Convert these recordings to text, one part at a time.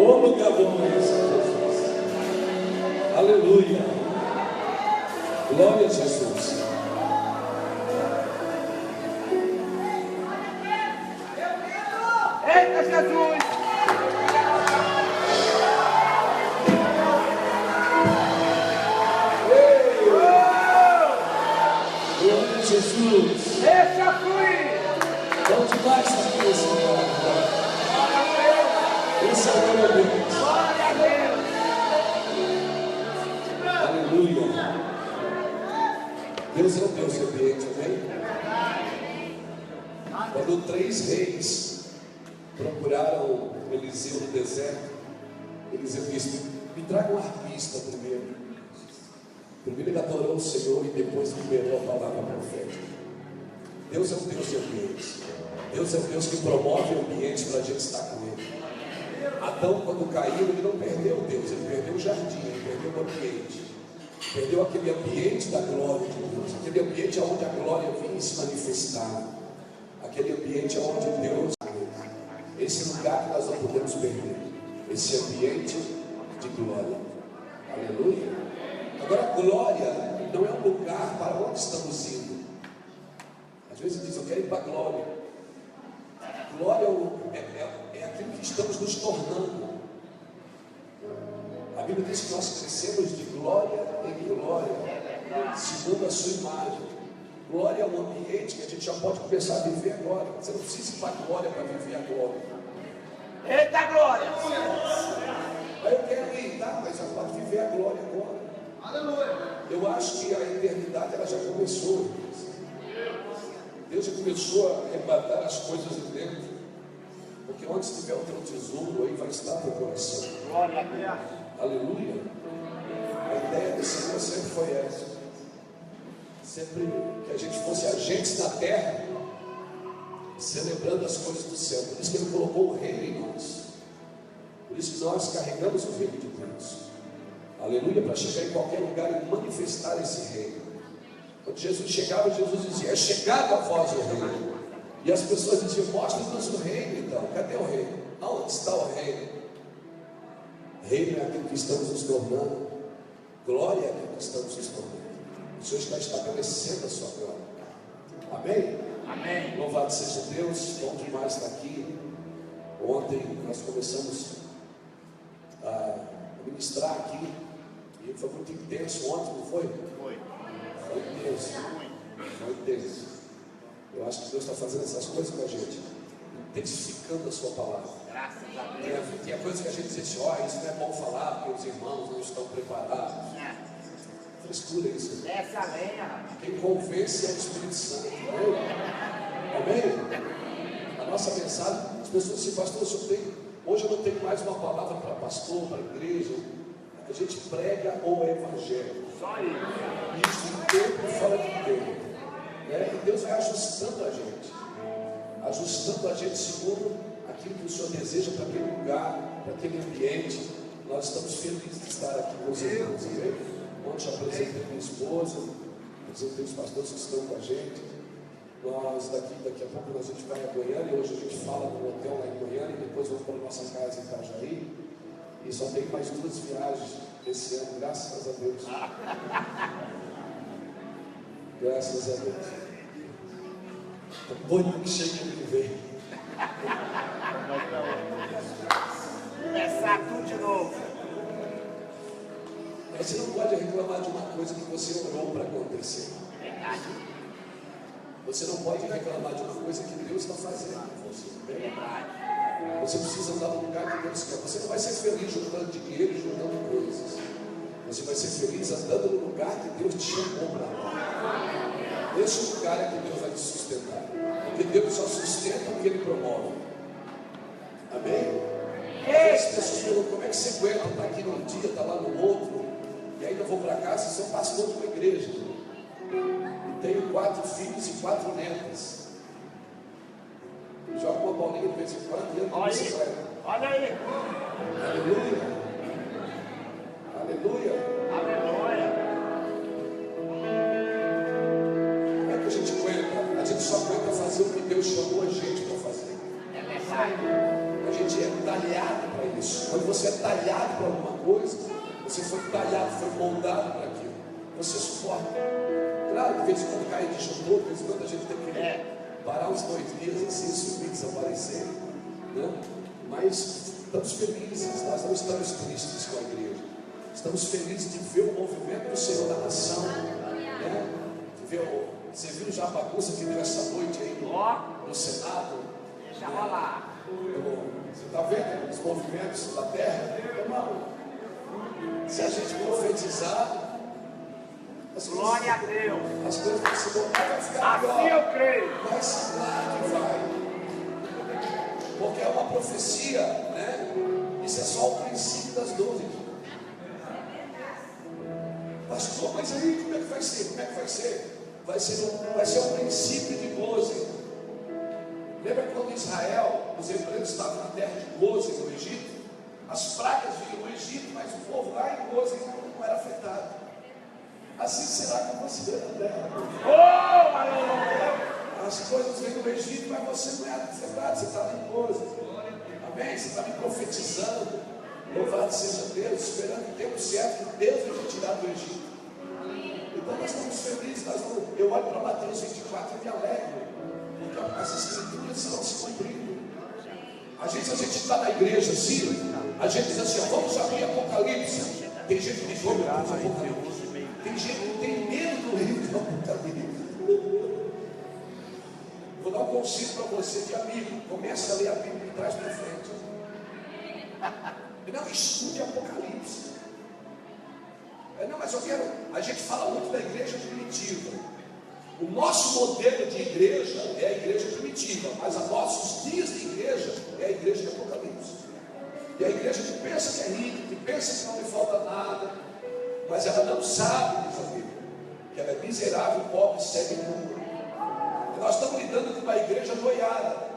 O lugar bom é esse, Jesus. Aleluia. Glória a Jesus. Eita, Jesus! Glória a Jesus. Deixa fluir! Bom demais estar aqui nesse lugar. Esse é o meu Deus. Glória a Deus! Aleluia. Deus é o Deus do ambiente, amém? Quando 3 reis procuraram Eliseu no deserto, Eliseu disse: me traga um arpista primeiro. Primeiro ele adorou o Senhor e depois liberou a palavra profética. Deus é o Deus de ambientes. Deus é o Deus que promove ambientes para a gente estar com Ele. Adão, quando caiu, ele não perdeu Deus, ele perdeu o jardim, ele perdeu o ambiente. Perdeu aquele ambiente da glória de Deus, aquele ambiente onde a glória vinha se manifestar, aquele ambiente onde Deus, esse lugar que nós não podemos perder, esse ambiente de glória. Aleluia. Agora, glória não é um lugar para onde estamos indo. Às vezes diz: eu quero ir para a glória. Glória é aquilo que estamos nos tornando. A Bíblia diz que nós crescemos de glória em glória, segundo a sua imagem. Glória é um ambiente que a gente já pode começar a viver agora. Você não precisa ir para a glória para viver a glória. Eita, glória! Aí eu quero ir, tá? Mas já pode viver a glória agora. Aleluia! Eu acho que a eternidade ela já começou. Deus já começou a arrebatar as coisas de dentro. Porque onde estiver o teu tesouro, aí vai estar teu coração. Glória a Deus! Aleluia. A ideia do Senhor sempre foi essa. Sempre que a gente fosse agentes na terra, celebrando as coisas do céu. Por isso que Ele colocou o reino em nós. Por isso que nós carregamos o reino de Deus. Aleluia. Para chegar em qualquer lugar e manifestar esse reino. Quando Jesus chegava, Jesus dizia: é chegado a vós o reino. E as pessoas diziam: mostra-nos o reino então. Cadê o reino? Aonde está o reino? Reino é aquilo que estamos nos tornando. Glória é aquilo que estamos nos tornando. O Senhor está estabelecendo a sua glória. Amém? Amém. Louvado seja Deus. Bom demais estar aqui. Ontem nós começamos a ministrar aqui. E foi muito intenso ontem, não foi? Foi. Foi intenso. Foi intenso. Eu acho que Deus está fazendo essas coisas com a gente, intensificando a sua palavra. Graças a Deus. Tem coisa que a gente diz assim: ó, isso não é bom falar, porque os irmãos não estão preparados. Frescura isso. Desce a lenha, rapaz. Quem convence é o Espírito Santo. Amém? A nossa mensagem, as pessoas dizem: pastor, hoje eu não tenho mais uma palavra para pastor, para igreja. A gente prega o Evangelho. Só isso. Isso em tempo e fora de tempo. E Deus vai ajustando a gente segundo aquilo que o Senhor deseja para aquele lugar, para aquele ambiente. Nós estamos felizes de estar aqui com os irmãos. Amém? Ontem eu apresentei minha esposa, apresentei os pastores que estão com a gente. Nós daqui a pouco a gente vai a Goiânia. Hoje a gente fala no hotel lá em Goiânia, e depois vamos para a nossa casa em Itajaí. E só tem mais 2 viagens esse ano, graças a Deus. Graças a Deus. Estou doido que chegue ano que vem. Começar tudo de novo. Mas você não pode reclamar de uma coisa que você orou para acontecer. Verdade. Você não pode reclamar de uma coisa que Deus está fazendo com você. Verdade. Você precisa andar no lugar que Deus quer. Você não vai ser feliz juntando dinheiro e juntando coisas. Você vai ser feliz andando no lugar que Deus te chamou para andar. Esse lugar é que Deus vai te sustentar. Porque Deus só sustenta o que Ele promove. Amém? As pessoas perguntam: como é que você aguenta estar aqui num dia, estar lá no outro, e ainda vou para casa e sou pastor de uma igreja. E tenho 4 filhos e 4 netas. Joga uma bolinha de vez em quando e anda na bicicleta. Olha aí. Aleluia. Aleluia. Aleluia. Como é que a gente aguenta? A gente só aguenta fazer o que Deus chamou a gente para fazer. É verdade. A gente é talhado para isso. Quando você é talhado para alguma coisa, você foi talhado, foi moldado para aquilo, você suporta. Claro, de vez em quando cai de chuva, de vez em quando a gente tem que parar uns 2 dias assim, subir, desaparecer, né? Mas estamos felizes, nós não estamos tristes com a igreja. Estamos felizes de ver o movimento do Senhor na nação, né? De ver, você viu já a bagunça que deu essa noite aí no Senado? Deixa rolar. Você está vendo os movimentos da terra? Irmão, se a gente profetizar, Glória a Deus. as coisas vão se voltar, vai ficar Assim pior. eu creio. Mas lá que vai. Porque é uma profecia, né? Isso é só o princípio das dores. Pastor, mas aí como é que vai ser? Como é que vai ser? Vai ser um princípio de Gozen. Lembra quando Israel, os hebreus estavam na terra de Gozen, no Egito? As pragas vinham no Egito, mas o povo lá em Gozen não era afetado. Assim será com você na terra. Oh, aleluia. As coisas vêm do Egito, mas você não é afetado, você está lá em Gozen. Amém? Você está me profetizando. Louvado seja Deus, esperando o tempo certo que Deus vai te tirar do Egito. Então nós estamos felizes. Eu olho para Mateus 24 e me alegro, porque as escrituras estão se cumprindo. Às vezes a gente está na igreja assim, a gente diz assim, vamos abrir Apocalipse. Tem gente que diz, vamos abrir Apocalipse. Tem gente que tem medo do livro do Apocalipse. Vou dar um conselho para você de amigo. Comece a ler a Bíblia de trás para frente. Não, estude Apocalipse. Não, mas eu quero. A gente fala muito da igreja primitiva. O nosso modelo de igreja é a igreja primitiva, mas os nossos dias de igreja é a igreja de Apocalipse. E a igreja que pensa que é rica, que pensa que não lhe falta nada, mas ela não sabe, diz a Bíblia, que ela é miserável, pobre, cega e nua. E nós estamos lidando com uma igreja noiada.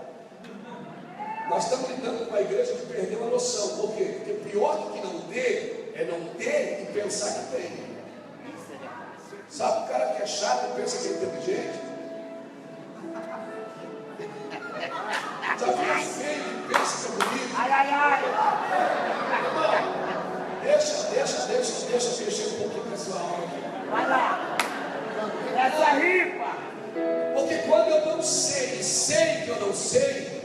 Nós estamos lidando com uma igreja que perdeu a noção. Por quê? Porque pior do que não ter é não ter e pensar que tem. Sabe o cara que é chato e pensa que é inteligente? Já viu feio e pensa que é bonito? Ai, ai, ai. Deixa mexer um pouquinho com essa alma aqui. Vai lá. Essa ripa. Porque quando eu não sei que eu não sei,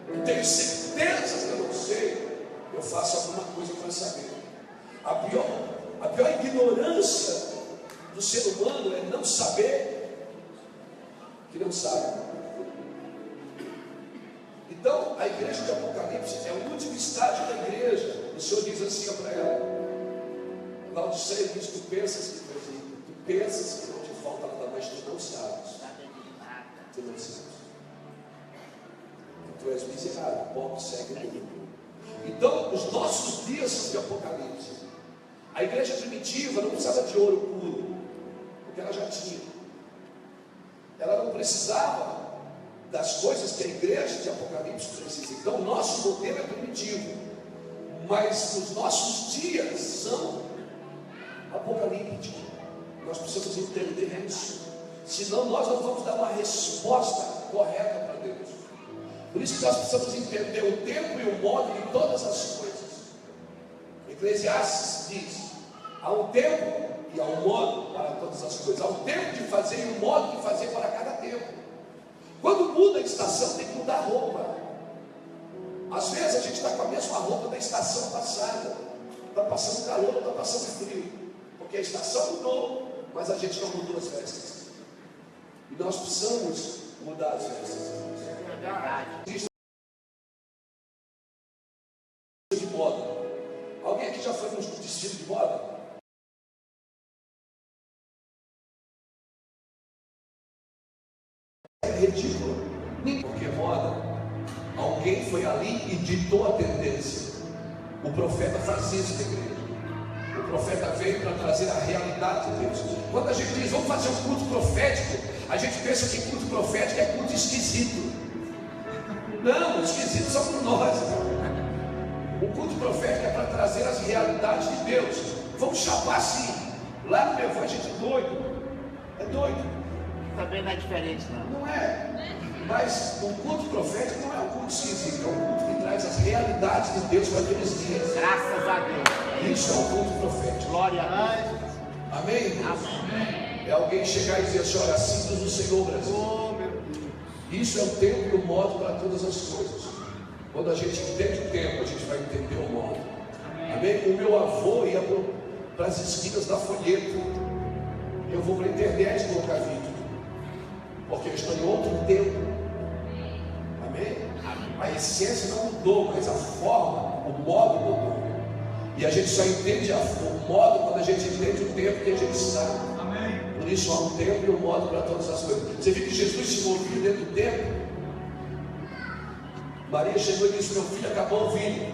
eu tenho certeza que eu não sei, eu faço alguma coisa para saber. A pior ignorância do ser humano é não saber que não sabe. Então, a igreja de Apocalipse é o último estágio da igreja. O Senhor diz assim para ela: Laodiceia diz, tu pensas que não te falta nada, mas tu não sabes. Tu não sabes. Tu és miserável, pobre, cego e nu. Então, os nossos dias são de Apocalipse. A igreja primitiva não precisava de ouro puro, porque ela já tinha. Ela não precisava das coisas que a igreja de Apocalipse precisa. Então, o nosso modelo é primitivo, mas os nossos dias são apocalípticos. Nós precisamos entender isso, senão nós não vamos dar uma resposta correta para Deus. Por isso que nós precisamos entender o tempo e o modo de todas as coisas. Eclesiastes diz: há um tempo e há um modo para todas as coisas. Há um tempo de fazer e um modo de fazer para cada tempo. Quando muda a estação, tem que mudar a roupa. Às vezes a gente está com a mesma roupa da estação passada. Está passando calor, está passando frio. Porque a estação mudou, mas a gente não mudou as vestes. E nós precisamos mudar as vestes. Existe de moda. Alguém aqui já foi no desfile de moda? É ridículo. Porque moda, alguém foi ali e ditou a tendência. O profeta faz isso na igreja. O profeta veio para trazer a realidade de Deus. Quando a gente diz, vamos fazer um culto profético, a gente pensa que culto profético é culto esquisito. Não, esquisitos somos nós. O culto profético é para trazer as realidades de Deus. Vamos chapar assim. Lá no meu avô a gente é doido. É doido. Também não é diferente, não. Não é. Mas o culto profético não é um culto esquisito, é um culto que traz as realidades de Deus para aqueles dias. Graças a Deus. Isso é um culto profético. Glória a Deus. Amém, irmãos? É alguém chegar e dizer assim: olha, assim diz o Senhor, Brasil. Oh, meu Deus. Isso é o tempo e o modo para todas as coisas. Quando a gente entende o tempo, a gente vai entender o modo. Amém? O meu avô ia para as esquinas da Folheto. Eu vou para a internet colocar vídeo, porque eu estou em outro tempo. Amém? A essência não mudou, mas a forma, o modo mudou. E a gente só entende o modo quando a gente entende o tempo que a gente está. Por isso há um tempo e um modo para todas as coisas. Você viu que Jesus se movia dentro do tempo? Maria chegou e disse: meu filho acabou o vinho.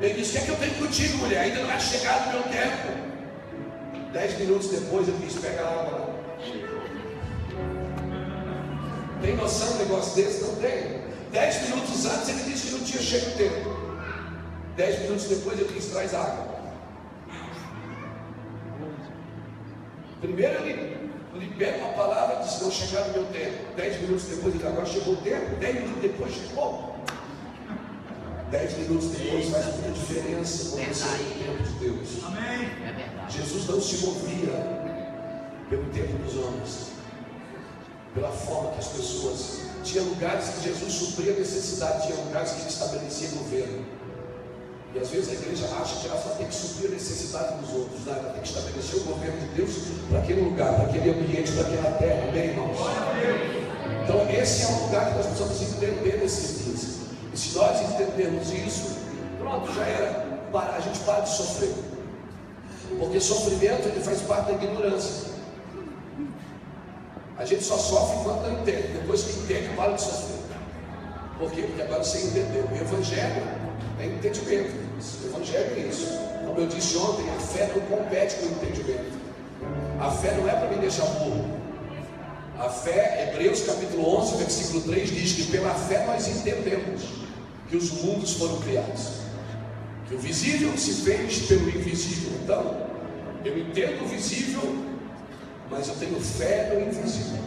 Ele disse: o que é que eu tenho contigo, mulher? Ainda não é chegado o meu tempo. 10 minutos depois ele disse: pega a água lá. Tem noção de um negócio desse? Não tem. 10 minutos antes ele disse que não tinha chegado o tempo. 10 minutos depois ele disse: traz água. Primeiro ele libera uma palavra e diz: não chegado o meu tempo. 10 minutos depois ele diz: agora chegou o tempo. 10 minutos depois chegou. 10 minutos depois faz muita diferença com você no tempo de Deus. Amém. É verdade. Jesus não se movia pelo tempo dos homens, pela forma que as pessoas. Tinha lugares que Jesus supria a necessidade, tinha lugares que ele estabelecia governo. E às vezes a igreja acha que ela só tem que suprir a necessidade dos outros, né? Ela tem que estabelecer o governo de Deus para aquele lugar, para aquele ambiente, para aquela terra. Amém, irmãos? Então esse é um lugar que nós precisamos entender nesses dias. E se nós entendermos isso, pronto, já era. A gente para de sofrer. Porque sofrimento ele faz parte da ignorância. A gente só sofre enquanto não entende. Depois que entende, para de sofrer. Por quê? Porque agora você entendeu. O evangelho é entendimento. O evangelho é isso. Como eu disse ontem, a fé não compete com o entendimento. A fé não é para me deixar burro. A fé, Hebreus capítulo 11, versículo 3 diz que pela fé nós entendemos que os mundos foram criados, que o visível se fez pelo invisível. Então, eu entendo o visível, mas eu tenho fé no invisível,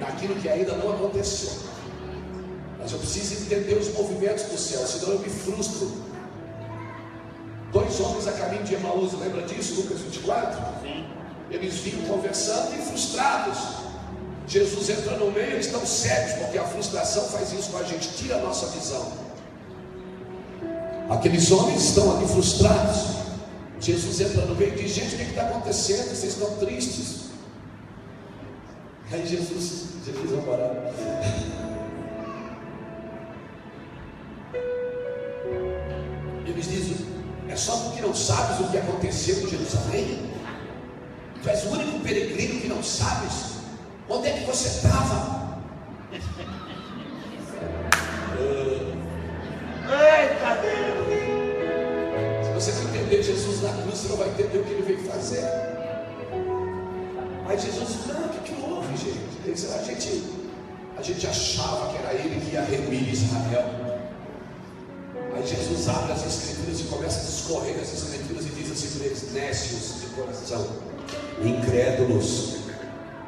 naquilo que ainda não aconteceu. Mas eu preciso entender os movimentos do céu, senão eu me frustro. 2 homens a caminho de Emaús, lembra disso? Lucas 24? Sim. Eles vinham conversando e frustrados. Jesus entra no meio, eles estão cegos, porque a frustração faz isso com a gente, tira a nossa visão. Aqueles homens estão ali frustrados. Jesus entra no meio e diz: gente, o que está acontecendo? Vocês estão tristes. Aí Jesus vai parar. Eles dizem: é só porque não sabes o que aconteceu em Jerusalém? Tu és o único peregrino que não sabes? Onde é que você estava? Eita Deus! Se você não entender Jesus na cruz, você não vai entender o que ele veio fazer. Mas Jesus, não, o que houve, gente? A gente achava que era ele que ia remir Israel. Aí Jesus abre as escrituras e começa a discorrer as escrituras e diz assim para eles: nécios de coração, incrédulos,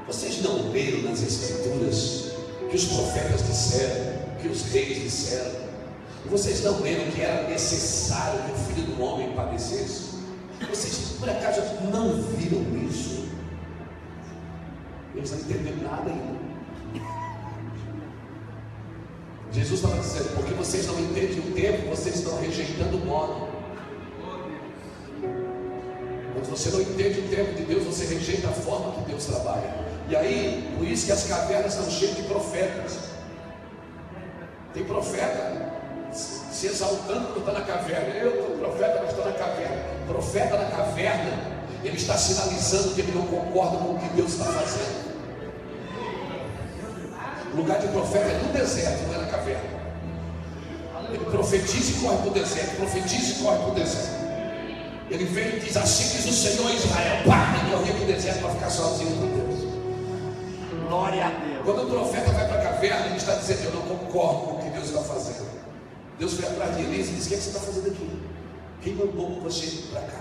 vocês não leram nas escrituras que os profetas disseram, que os reis disseram? Vocês não leram que era necessário que o Filho do Homem padecesse? Vocês por acaso não viram isso? Eles não entenderam nada ainda. Jesus estava dizendo: porque vocês não entendem o tempo, vocês estão rejeitando o modo. Quando você não entende o tempo de Deus, você rejeita a forma que Deus trabalha. E aí, por isso que as cavernas estão cheias de profetas. Tem profeta se exaltando por estar na caverna. Eu sou profeta, mas estou na caverna. Profeta na caverna, ele está sinalizando que ele não concorda com o que Deus está fazendo. O lugar de profeta é no deserto, não é na caverna. Ele profetiza e corre para o deserto, profetiza e corre para o deserto. Ele vem e diz: assim diz o Senhor Israel. Pá, ele corria para o deserto para ficar sozinho com Deus. Glória a Deus. Quando o profeta vai para a caverna, ele está dizendo: eu não concordo com o que Deus está fazendo. Deus foi atrás de Elias e disse: o que você está fazendo aqui? Quem mandou você ir para cá?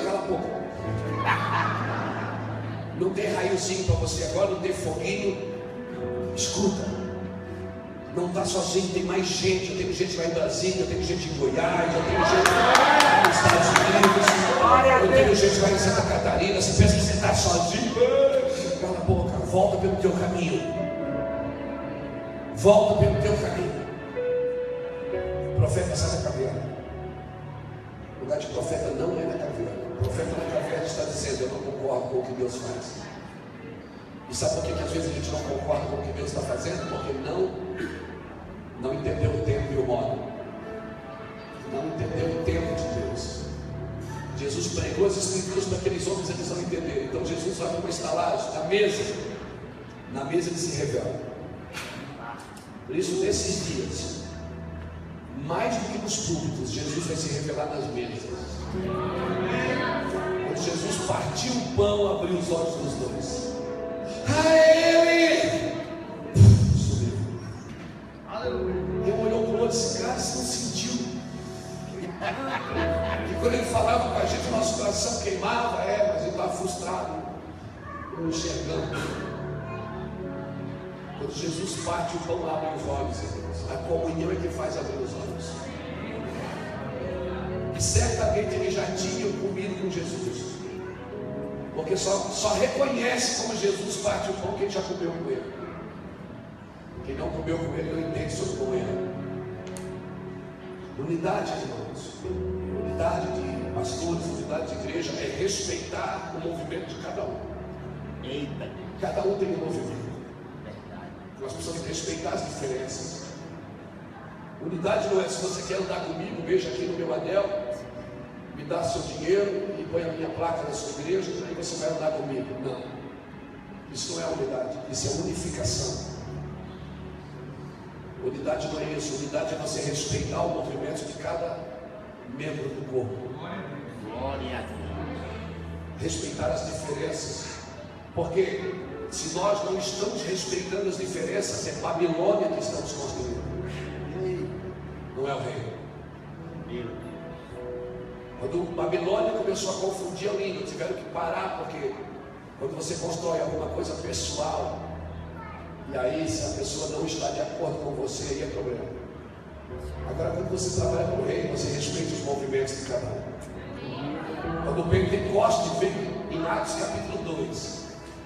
Cala a boca. não tem raiozinho para você agora, não tem foguinho. Escuta, não está sozinho, tem mais gente. Eu tenho gente lá em Brasília, eu tenho gente em Goiás, eu tenho gente nos Estados Unidos, eu tenho gente lá em Santa Catarina. Você pensa que você está sozinho? Cala a boca, volta pelo teu caminho. Volta pelo teu caminho. O profeta sai da caverna. O lugar de profeta não é na caverna. O profeta na caverna está dizendo: eu não concordo com o que Deus faz. E sabe por que às vezes a gente não concorda com o que Deus está fazendo? Porque não entendeu o tempo e o modo. Não entendeu o tempo de Deus. Jesus pregou as escrituras para aqueles homens, eles não entenderam. Então Jesus vai para uma estalagem, na mesa ele se revela. Por isso, nesses dias, mais do que nos púlpitos, Jesus vai se revelar nas mesas. Quando Jesus partiu o pão, abriu os olhos dos dois. A ele! Subiu. Ele olhou para o outro, esse cara se não sentiu. E quando ele falava com a gente, nosso coração queimava, mas ele estava frustrado, não enxergando. Quando Jesus parte o pão, abre os olhos, irmãos. A comunhão é que faz abrir os olhos. E certamente ele já tinha comido com Jesus, porque só reconhece como Jesus parte o pão quem já comeu com ele. Quem não comeu com ele não entende sobre como ele. Unidade, irmãos, unidade de pastores, unidade de igreja é respeitar o movimento de cada um. Eita. Cada um tem um movimento. Nós precisamos respeitar as diferenças. Unidade não é: se você quer andar comigo, veja aqui no meu anel, me dá seu dinheiro e põe a minha placa na sua igreja, e aí você vai andar comigo. Não, isso não é unidade, isso é unificação. Unidade não é isso. Unidade é você respeitar o movimento de cada membro do corpo. Glória a Deus. Respeitar as diferenças, porque se nós não estamos respeitando as diferenças, é Babilônia que estamos construindo, não é o reino. Quando Babilônia começou a confundir a língua, tiveram que parar, porque quando você constrói alguma coisa pessoal, e aí se a pessoa não está de acordo com você, aí é problema. Agora, quando você trabalha com o reino, você respeita os movimentos de cada um. Quando o Pentecostes veio em Atos capítulo 2,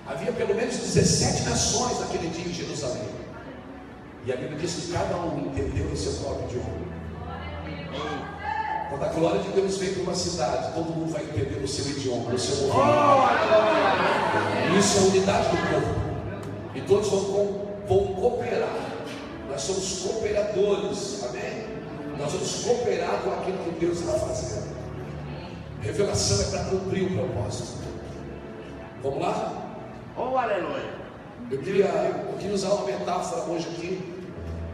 havia pelo menos 17 nações naquele dia em Jerusalém. E a Bíblia diz que cada um entendeu em seu próprio idioma. Quando a glória de Deus vem para uma cidade, todo mundo vai entender no seu idioma, no seu movimento. Isso é a unidade do corpo. E todos vão cooperar. Nós somos cooperadores. Amém? Nós vamos cooperar com aquilo que Deus está fazendo. Revelação é para cumprir o propósito. Vamos lá? Oh, aleluia. Eu queria usar uma metáfora hoje aqui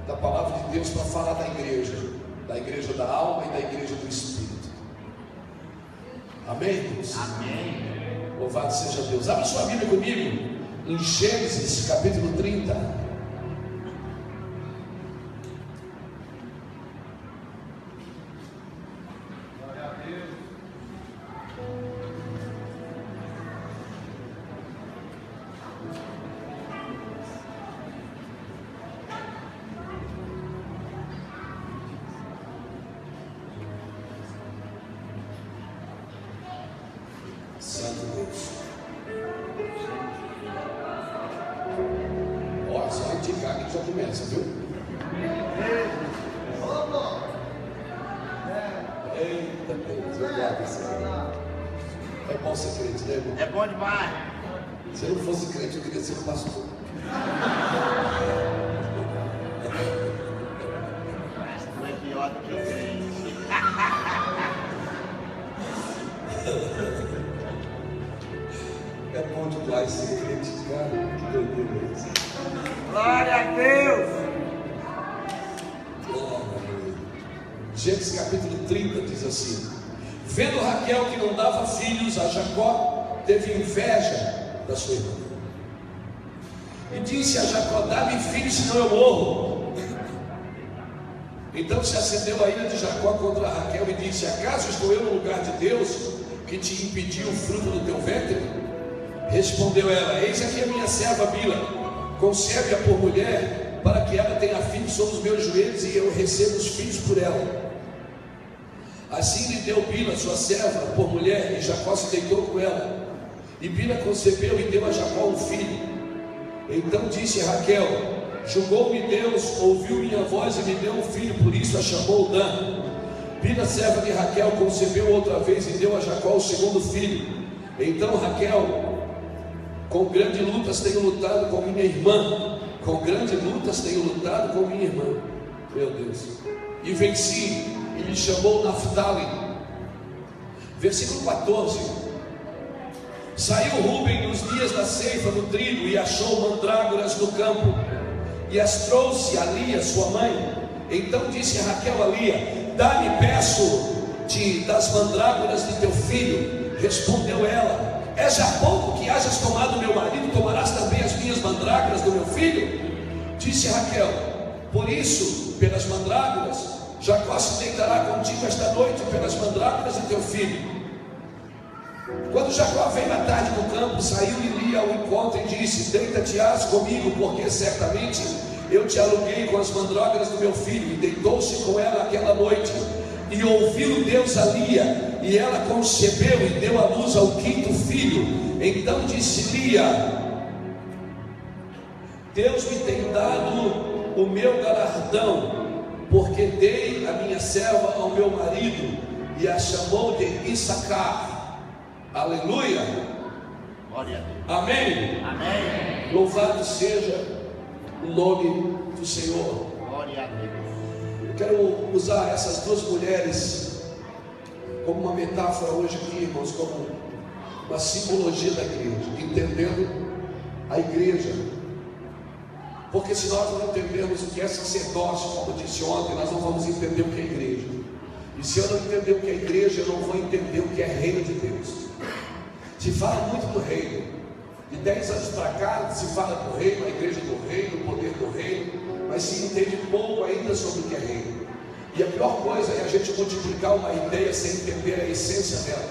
da palavra de Deus para falar da igreja da alma e da igreja do Espírito. Amém, irmãos? Amém. Louvado seja Deus. Abre sua Bíblia comigo em Gênesis capítulo 30. Santo Deus. Ó, só indicar que já começa, viu? Eita Deus, eu guardo isso aí. É bom ser crente, né, irmão? É bom demais. Se eu não fosse crente, eu queria ser pastor. Não é pior do que o crente. É bom demais ser crente, cara. Que doideira isso. Glória a Deus. Gênesis capítulo 30 diz assim: vendo Raquel que não dava filhos a Jacó, teve inveja da sua irmã e disse a Jacó: dá-me filhos, senão eu morro. Então se acendeu a ira de Jacó contra Raquel e disse: acaso estou eu no lugar de Deus, que te impediu o fruto do teu ventre? Respondeu ela: eis aqui a minha serva Bila, concebe-a por mulher, para que ela tenha filhos sobre os meus joelhos, e eu receba os filhos por ela. Assim lhe deu Bila, sua serva, por mulher, e Jacó se deitou com ela. E Bila concebeu e deu a Jacó um filho. Então disse Raquel: julgou-me Deus, ouviu minha voz e me deu um filho, por isso a chamou Dan. Bila, serva de Raquel, concebeu outra vez e deu a Jacó o segundo filho. Então Raquel: com grandes lutas tenho lutado com minha irmã, com grandes lutas tenho lutado com minha irmã, meu Deus, e venci, e me chamou Naftali. Versículo 14: saiu Rúben nos dias da ceifa do trigo, e achou mandrágoras no campo, e as trouxe a Lia, sua mãe. Então disse Raquel a Lia: dá-me, peço-te, das mandrágoras de teu filho. Respondeu ela: é já pouco que hajas tomado meu marido, tomarás também as minhas mandrágoras do meu filho? Disse Raquel: por isso, pelas mandrágoras, Jacó se deitará contigo esta noite, pelas mandrágoras de teu filho. Quando Jacó veio à tarde do campo, saiu-lhe Lia ao encontro e disse: deita-te-ás comigo, porque certamente eu te aluguei com as mandrágoras do meu filho. E deitou-se com ela aquela noite. E ouviu Deus a Lia, e ela concebeu e deu à luz ao quinto filho. Então disse Lia: Deus me tem dado o meu galardão, porque dei a minha serva ao meu marido, e a chamou de Issacar. Aleluia. Glória a Deus. Amém. Amém. Louvado seja o nome do Senhor. Glória a Deus. Eu quero usar essas duas mulheres como uma metáfora hoje aqui, irmãos, como uma simbologia da igreja, entendendo a igreja. Porque se nós não entendermos o que é sacerdócio, como eu disse ontem, nós não vamos entender o que é igreja. E se eu não entender o que é igreja, eu não vou entender o que é reino de Deus. Se fala muito do reino. De 10 anos para cá se fala do reino, a igreja do reino, o poder do reino, mas se entende pouco ainda sobre o que é reino. E a pior coisa é a gente multiplicar uma ideia sem entender a essência dela.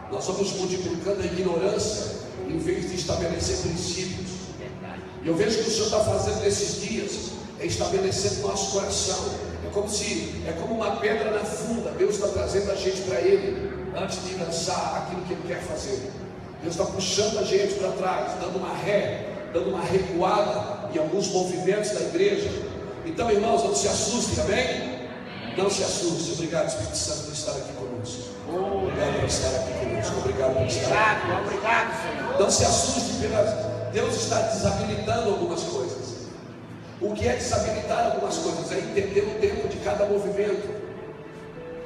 Nós vamos multiplicando a ignorância em vez de estabelecer princípios. E eu vejo que o Senhor está fazendo nesses dias, é estabelecendo no nosso coração. É como uma pedra na funda. Deus está trazendo a gente para Ele, antes de lançar aquilo que Ele quer fazer. Deus está puxando a gente para trás, dando uma recuada em alguns movimentos da igreja. Então, irmãos, não se assustem, amém? Não se assuste. Obrigado, Espírito Santo, por estar aqui conosco. Obrigado por estar aqui conosco. Obrigado por estar aqui. Obrigado, Senhor. Não se assuste, Deus está desabilitando algumas coisas. O que é desabilitar algumas coisas? É entender o tempo de cada movimento.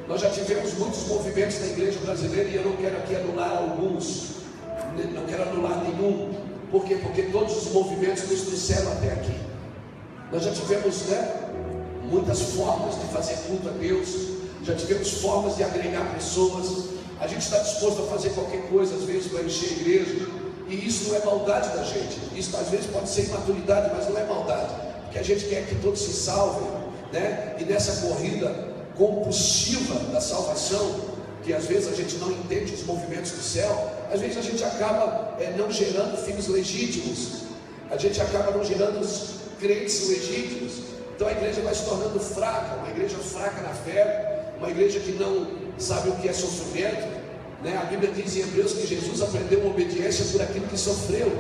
Nós já tivemos muitos movimentos na igreja brasileira, e eu não quero aqui anular alguns, não quero anular nenhum. Por quê? Porque todos os movimentos nos trouxeram até aqui. Nós já tivemos, muitas formas de fazer culto a Deus, já tivemos formas de agregar pessoas. A gente está disposto a fazer qualquer coisa, às vezes, para encher a igreja, e isso não é maldade da gente. Isso às vezes pode ser imaturidade, mas não é maldade, porque a gente quer que todos se salvem, E nessa corrida compulsiva da salvação, que às vezes a gente não entende os movimentos do céu, às vezes a gente acaba não gerando filhos legítimos, a gente acaba não gerando os crentes legítimos. Então a igreja vai se tornando fraca, uma igreja fraca na fé, uma igreja que não sabe o que é sofrimento, A Bíblia diz em Hebreus que Jesus aprendeu uma obediência por aquilo que sofreu,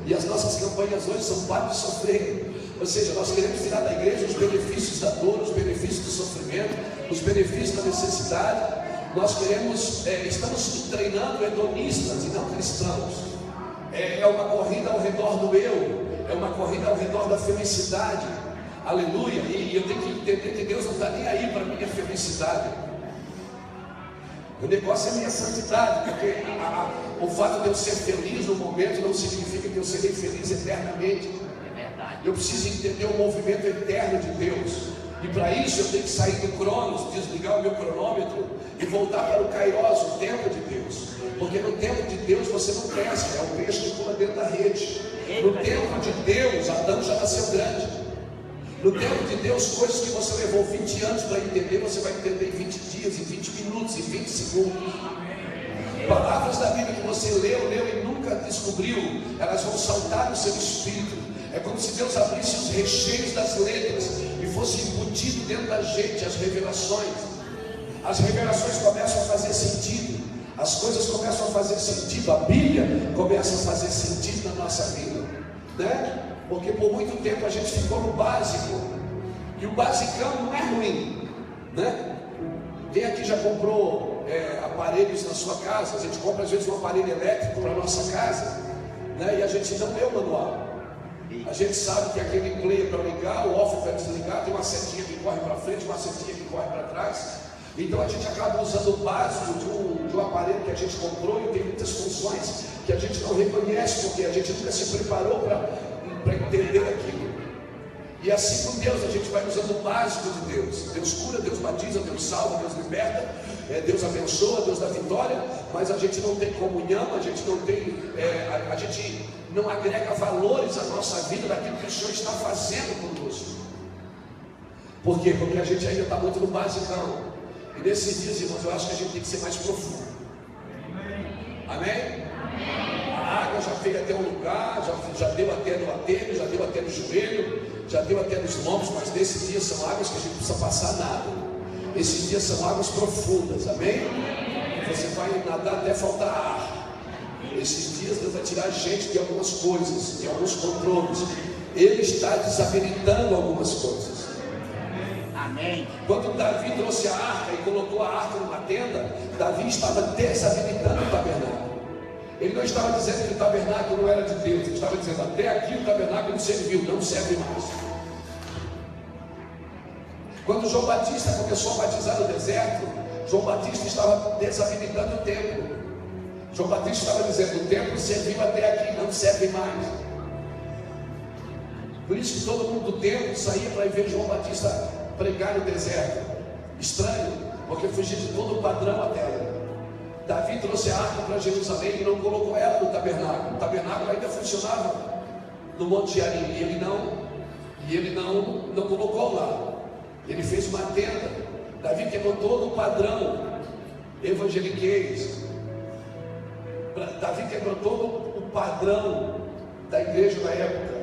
e as nossas campanhas hoje são para de sofrer. Ou seja, nós queremos tirar da igreja os benefícios da dor, os benefícios do sofrimento, os benefícios da necessidade. Nós queremos, estamos treinando hedonistas e não cristãos. É uma corrida ao redor do eu, é uma corrida ao redor da felicidade. Aleluia. E eu tenho que entender que Deus não está nem aí para a minha felicidade. O negócio é a minha santidade, porque o fato de eu ser feliz no momento não significa que eu serei feliz eternamente. Eu preciso entender o movimento eterno de Deus, e para isso eu tenho que sair do Cronos, desligar o meu cronômetro e voltar para o Kairos, o tempo de Deus. Porque no tempo de Deus você não pesca, é o peixe que pula dentro da rede. No tempo de Deus, Adão já nasceu grande. No tempo de Deus, coisas que você levou 20 anos para entender, você vai entender em 20 dias, em 20 minutos, em 20 segundos. Palavras da Bíblia que você leu e nunca descobriu, elas vão saltar no seu espírito. É como se Deus abrisse os recheios das letras e fosse embutido dentro da gente as revelações. As revelações começam a fazer sentido, as coisas começam a fazer sentido, a Bíblia começa a fazer sentido na nossa vida, né? Porque por muito tempo a gente ficou no básico, e o basicão não é ruim, né? Quem aqui já comprou aparelhos na sua casa? A gente compra às vezes um aparelho elétrico para a nossa casa, né? E a gente não lê o manual. A gente sabe que aquele play para ligar, o off para desligar, tem uma setinha que corre para frente, uma setinha que corre para trás. Então a gente acaba usando o básico de um aparelho que a gente comprou e tem muitas funções que a gente não reconhece, porque a gente nunca se preparou para entender aquilo. E assim com Deus, a gente vai usando o básico de Deus. Deus cura, Deus batiza, Deus salva, Deus liberta, Deus abençoa, Deus dá vitória, mas a gente não tem comunhão, a gente não tem, a gente não agrega valores à nossa vida daquilo que o Senhor está fazendo conosco. Por quê? Porque a gente ainda está muito no basicão. E nesses dias, irmãos, eu acho que a gente tem que ser mais profundo. Amém? A água já veio até um lugar, já deu até no atelho, já deu até no joelho, já deu até nos lombos, mas nesses dias são águas que a gente não precisa passar nada. Esses dias são águas profundas, amém? Você vai nadar até faltar ar. Esses dias Deus vai tirar a gente de algumas coisas, de alguns controles. Ele está desabilitando algumas coisas. Amém. Quando Davi trouxe a arca e colocou a arca numa tenda, Davi estava desabilitando o tabernáculo. Ele não estava dizendo que o tabernáculo não era de Deus, ele estava dizendo: até aqui o tabernáculo não serviu, não serve mais. Quando João Batista começou a batizar no deserto, João Batista estava desabilitando o templo. João Batista estava dizendo: o templo serviu até aqui, não serve mais. Por isso que todo mundo do templo saía para ir ver João Batista pregar no deserto. Estranho, porque fugia de todo o padrão até ela. Davi trouxe a arca para Jerusalém e não colocou ela no tabernáculo. O tabernáculo ainda funcionava no Monte Gearim, e ele não colocou lá. Ele fez uma tenda. Davi quebrou todo o padrão evangeliquez. Davi quebrou todo o padrão da igreja da época,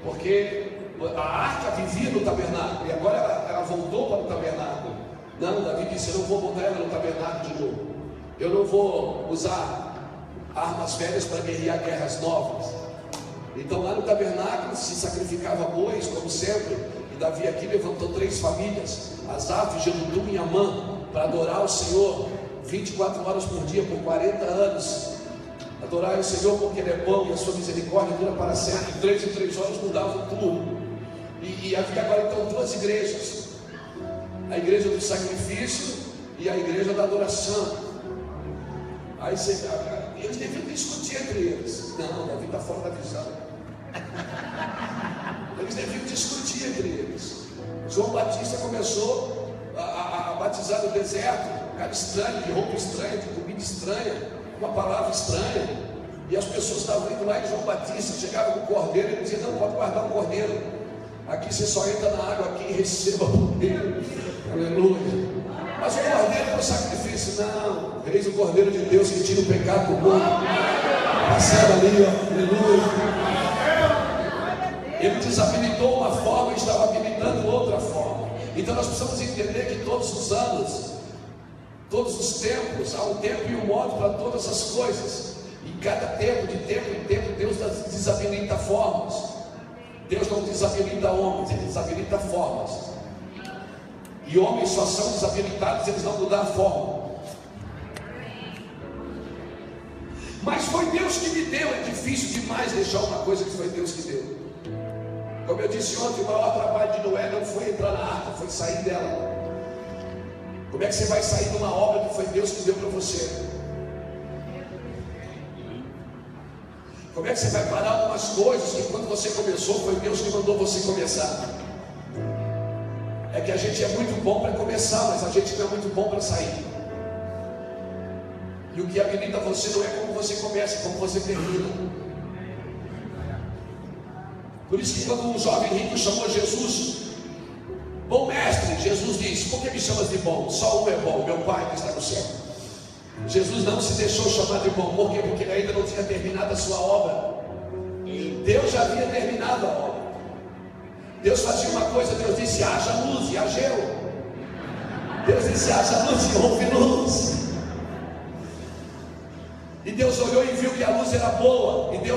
porque a arca vivia no tabernáculo e agora ela voltou para o tabernáculo. Não, Davi disse: eu não vou botar ela no tabernáculo de novo. Eu não vou usar armas velhas para guerrear guerras novas. Então lá no tabernáculo se sacrificava bois, como sempre. E Davi aqui levantou 3 famílias, Asaf, Jedutum e Amã, para adorar o Senhor 24 horas por dia, por 40 anos. Adorar o Senhor porque Ele é bom e a sua misericórdia dura para sempre. De 3 em 3 horas mudavam tudo. E havia agora então 2 igrejas: a igreja do sacrifício e a igreja da adoração. Aí eles deviam discutir entre eles. Não, Davi está fora da visão. Eles deviam discutir entre eles. João Batista começou a batizar no deserto, um cara estranho, de roupa estranha, de comida estranha, uma palavra estranha. E as pessoas estavam indo lá em João Batista, chegava com o cordeiro, ele dizia: não, pode guardar o cordeiro. Aqui você só entra na água aqui e receba o cordeiro. Aleluia. Mas o cordeiro é o sacrifício. Não, eis o cordeiro de Deus que tira o pecado do mundo. Passando ali, ó, aleluia. Ele desabilitou uma forma e estava habilitando outra forma. Então nós precisamos entender que todos os anos, todos os tempos, há um tempo e um modo para todas as coisas. E cada tempo, de tempo em tempo, Deus desabilita formas. Deus não desabilita homens, Ele desabilita formas. E homens só são desabilitados se eles não mudar a forma. Mas foi Deus que me deu. É difícil demais deixar uma coisa que foi Deus que deu. Como eu disse ontem, o maior trabalho de Noé não foi entrar na arca, foi sair dela. Como é que você vai sair de uma obra que foi Deus que deu para você? Como é que você vai parar algumas coisas que quando você começou foi Deus que mandou você começar? É que a gente é muito bom para começar, mas a gente não é muito bom para sair. E o que habilita você não é como você começa, é como você termina. Por isso que quando um jovem rico chamou Jesus, bom mestre, Jesus disse: por que me chamas de bom? Só um é bom, meu Pai que está no céu. Jesus não se deixou chamar de bom, por quê? Porque ele ainda não tinha terminado a sua obra. Deus já havia terminado a obra. Deus fazia uma coisa, Deus disse: haja luz, e hageu. Deus disse: haja luz, e houve luz. E Deus olhou e viu que a luz era boa. E viu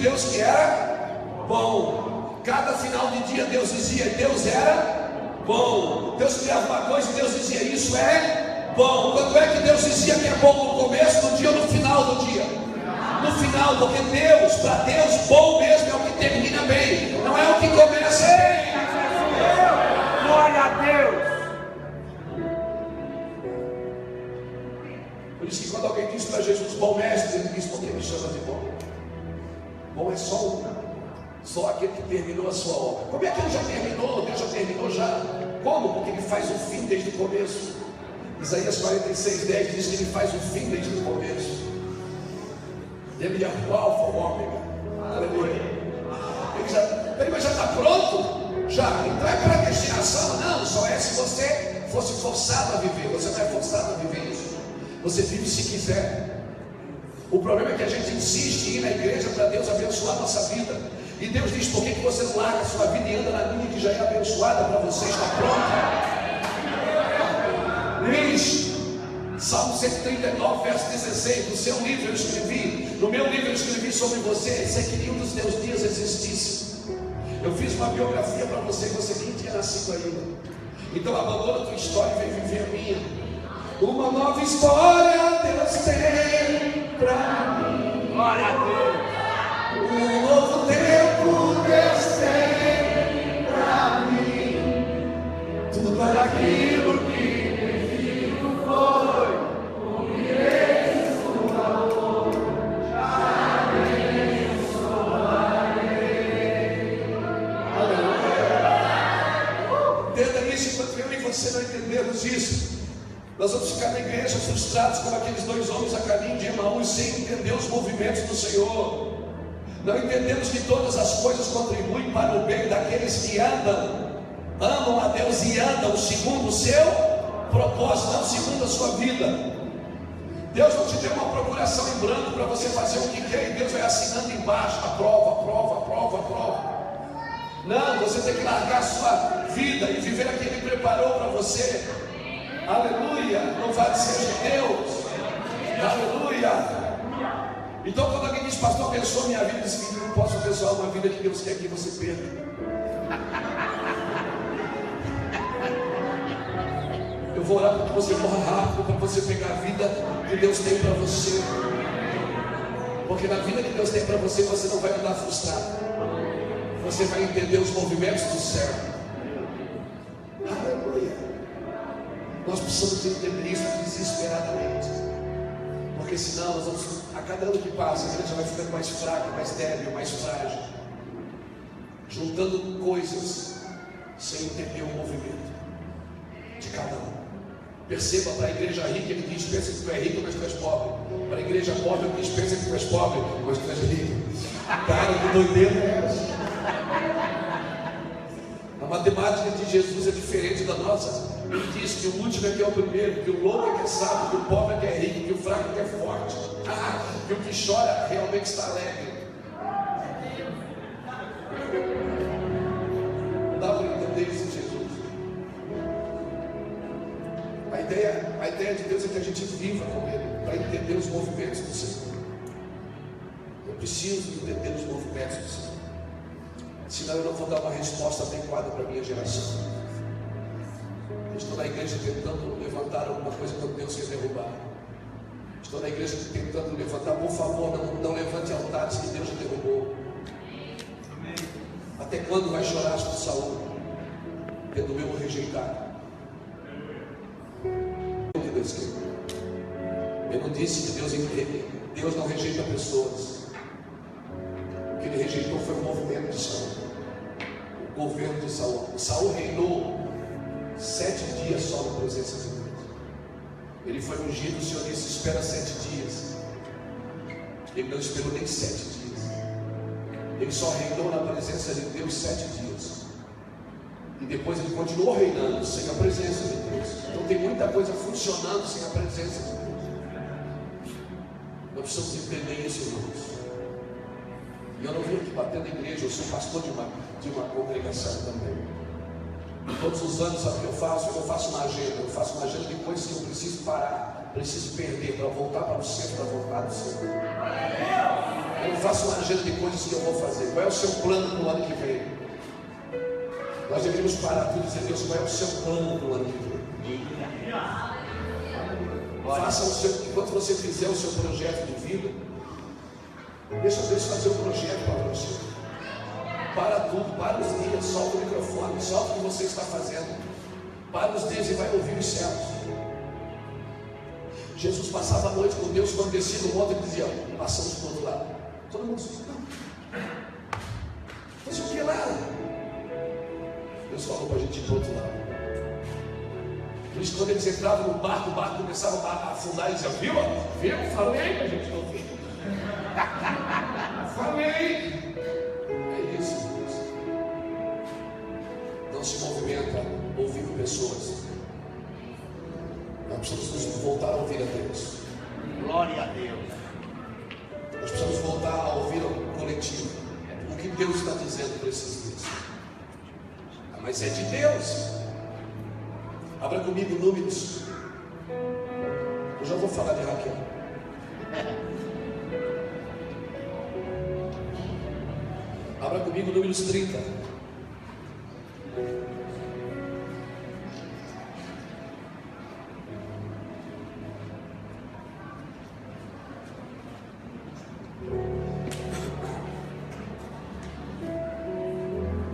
Deus que era bom. Cada final de dia Deus dizia: Deus era bom. Deus criava uma coisa e Deus dizia: isso é bom. Quando é que Deus dizia que é bom? No começo do dia ou no final do dia? No final, porque Deus, para Deus, bom mesmo é o que termina bem, não é o que começa bem. Glória a Deus. Por isso que quando alguém diz para Jesus: bom mestre, ele diz: por que me chama de bom? Bom é só aquele que terminou a sua obra. Como é que ele já terminou? Deus já terminou já. Como? Porque ele faz o fim desde o começo. Isaías 46:10 diz que ele faz o fim desde o começo. Ele é o alfa, o ômega. Aleluia. Mas já está pronto? Já. Então é para a destinação? Não, só é se você fosse forçado a viver. Você não é forçado a viver isso. Você vive se quiser. O problema é que a gente insiste em ir na igreja para Deus abençoar a nossa vida. E Deus diz: por que você não larga a sua vida e anda na minha que já é abençoada para você? Está pronta? Diz Salmo 139, verso 16: no seu livro eu escrevi, no meu livro eu escrevi sobre você, sem que nenhum dos teus dias existisse. Eu fiz uma biografia para você, você nem tinha nascido ainda. Então abandona a tua história e vem viver a minha. Uma nova história Deus tem para mim. Glória a Deus. Um novo tempo Deus tem para mim. Tudo para aquilo que prefiro foi. Você não entendemos isso, nós vamos ficar na igreja frustrados como aqueles dois homens a caminho de Emaús, sem entender os movimentos do Senhor. Não entendemos que todas as coisas contribuem para o bem daqueles que amam a Deus e andam segundo o seu propósito, não segundo a sua vida. Deus não te deu uma procuração em branco para você fazer o que quer, e Deus vai assinando embaixo: aprova, aprova, aprova, aprova. Não, você tem que largar a sua vida e viver aquilo que Ele preparou para você. Aleluia, louvado seja Deus. Aleluia. Então quando alguém diz: pastor, abençoa minha vida, diz: filho, eu não posso abençoar uma vida que Deus quer que você perca. Eu vou orar para que você morra rápido, para você pegar a vida que Deus tem para você. Porque na vida que Deus tem para você, você não vai andar frustrado. Você vai entender os movimentos do céu. Aleluia. Nós precisamos entender isso desesperadamente. Porque senão nós vamos, a cada ano que passa, a igreja vai ficando mais fraca, mais débil, mais frágil, juntando coisas sem entender o movimento de cada um. Perceba, para a igreja rica ele diz: pensa que tu é rico, mas tu és pobre. Para a igreja pobre ele diz: pensa que tu és pobre, mas tu és rico. Cara, que doideira é essa? A matemática de Jesus é diferente da nossa. Ele diz que o último é que é o primeiro, que o louco é que é sábio, que o pobre é que é rico, que o fraco é que é forte, que o que chora realmente está alegre. Não dá para entender isso em Jesus. A ideia de Deus é que a gente viva com Ele, para entender os movimentos do Senhor. Eu preciso entender os movimentos do Senhor, senão eu não vou dar uma resposta adequada para a minha geração. Eu estou na igreja tentando levantar alguma coisa que Deus quer derrubar. Estou na igreja tentando levantar. Por favor, não levante altares que Deus já derrubou. Até quando vai chorar por Saul, tendo eu rejeitado? O que Deus quer? Eu não disse que Deus não rejeita pessoas. O que Ele rejeitou foi o movimento de Saul, o governo de Saul. Saul reinou 7 dias só na presença de Deus. Ele foi ungido, o Senhor disse: espera 7 dias. Ele não esperou nem 7 dias. Ele só reinou na presença de Deus 7 dias. E depois ele continuou reinando sem a presença de Deus. Então tem muita coisa funcionando sem a presença de Deus. Nós precisamos entender isso, irmãos. E eu não vim aqui batendo na igreja, eu sou pastor de uma congregação também. Todos os anos, sabe o que eu faço? Eu faço uma agenda. Eu faço uma agenda de coisas que eu preciso parar, preciso perder para voltar para o centro, para voltar do centro. Eu faço uma agenda de coisas que eu vou fazer. Qual é o seu plano para o ano que vem? Nós devemos parar tudo e dizer: Deus, qual é o seu plano para o ano que vem? Faça o seu, enquanto você fizer o seu projeto de vida, deixa Deus fazer o projeto para você. Para tudo, para os dias, solta o microfone, solta o que você está fazendo. Para os dias e vai ouvir os céus. Jesus passava a noite com Deus, quando descia do monte, ele dizia: passamos para o outro lado. Todo mundo dizia: não. Mas o que lá? Deus falou para a gente ir para o outro lado. Por isso, quando eles entravam no barco, o barco começava a afundar, e dizia: viu? Viu? Falei, a gente não viu. Falei. É isso, irmãos. Não se movimenta ouvindo pessoas. Nós precisamos nos voltar a ouvir a Deus. Glória a Deus. Nós precisamos voltar a ouvir o coletivo. O que Deus está dizendo para esses dias. Mas é de Deus. Abra comigo Números. Eu já vou falar de Raquel. Abra comigo Números 30.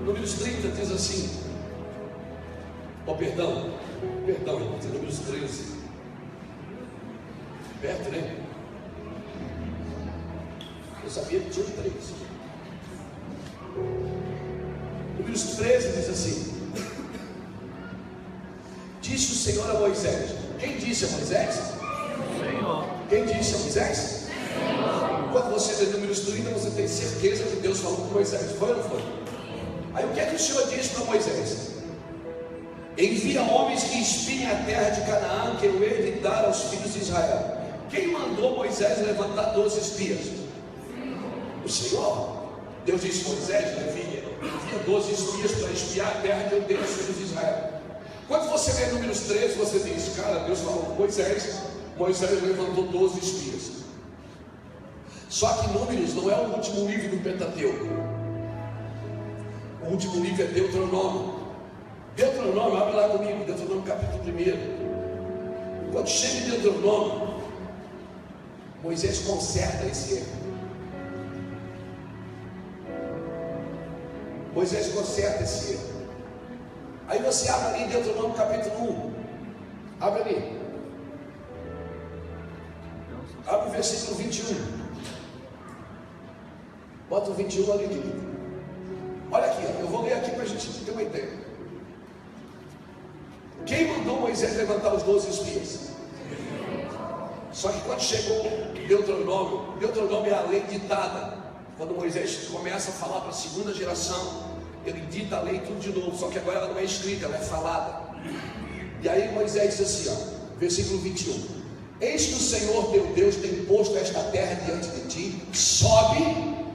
Números 30 diz assim. Perdão, irmãos, é Números 13. Perto, né? Eu sabia que tinha 13. Números 13 diz assim: disse o Senhor a Moisés. Quem disse a Moisés? Senhor. Quem disse a Moisés? Senhor. Quando você lê Números 30, você tem certeza que Deus falou com Moisés. Foi ou não foi? Aí o que é que o Senhor disse para Moisés? Envia homens que espiem a terra de Canaã, que eu hei de dar aos filhos de Israel. Quem mandou Moisés levantar 12 espias? O Senhor. Deus disse a Moisés: envia 12 espias para espiar a terra que eu dei aos filhos de Israel. Quando você lê Números 13, você diz: cara, Deus falou com Moisés levantou 12 espias. Só que Números não é o último livro do Pentateuco. O último livro é Deuteronômio. Deuteronômio, abre lá comigo, Deuteronômio capítulo 1. Quando chega em Deuteronômio, Moisés conserta esse erro. Moisés conserta esse erro. Aí você abre ali em Deuteronômio capítulo 1. Abre ali. Abre o versículo 21. Bota o 21 ali, querido. Olha aqui, eu vou ler aqui para a gente ter uma ideia. Quem mandou Moisés levantar os 12 espias? Só que quando chegou Deuteronômio é a lei ditada. Quando Moisés começa a falar para a segunda geração, ele dita a lei tudo de novo. Só que agora ela não é escrita, ela é falada. E aí Moisés diz assim, ó, versículo 21. Eis que o Senhor teu Deus tem posto esta terra diante de ti. Sobe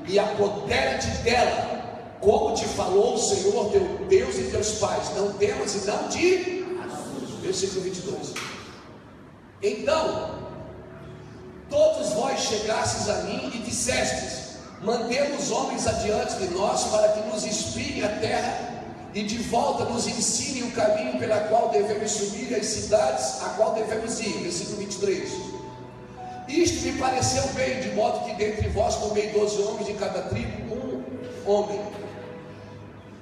e apodera-te dela, como te falou o Senhor teu Deus e teus pais. Não temas e não te... Versículo 22. Então todos vós chegastes a mim e dissestes: mandemos homens adiante de nós para que nos espiem a terra e de volta nos ensinem o caminho pela qual devemos subir e as cidades a qual devemos ir. Versículo 23. Isto me pareceu bem, de modo que dentre vós tomei 12 homens de cada tribo, um homem.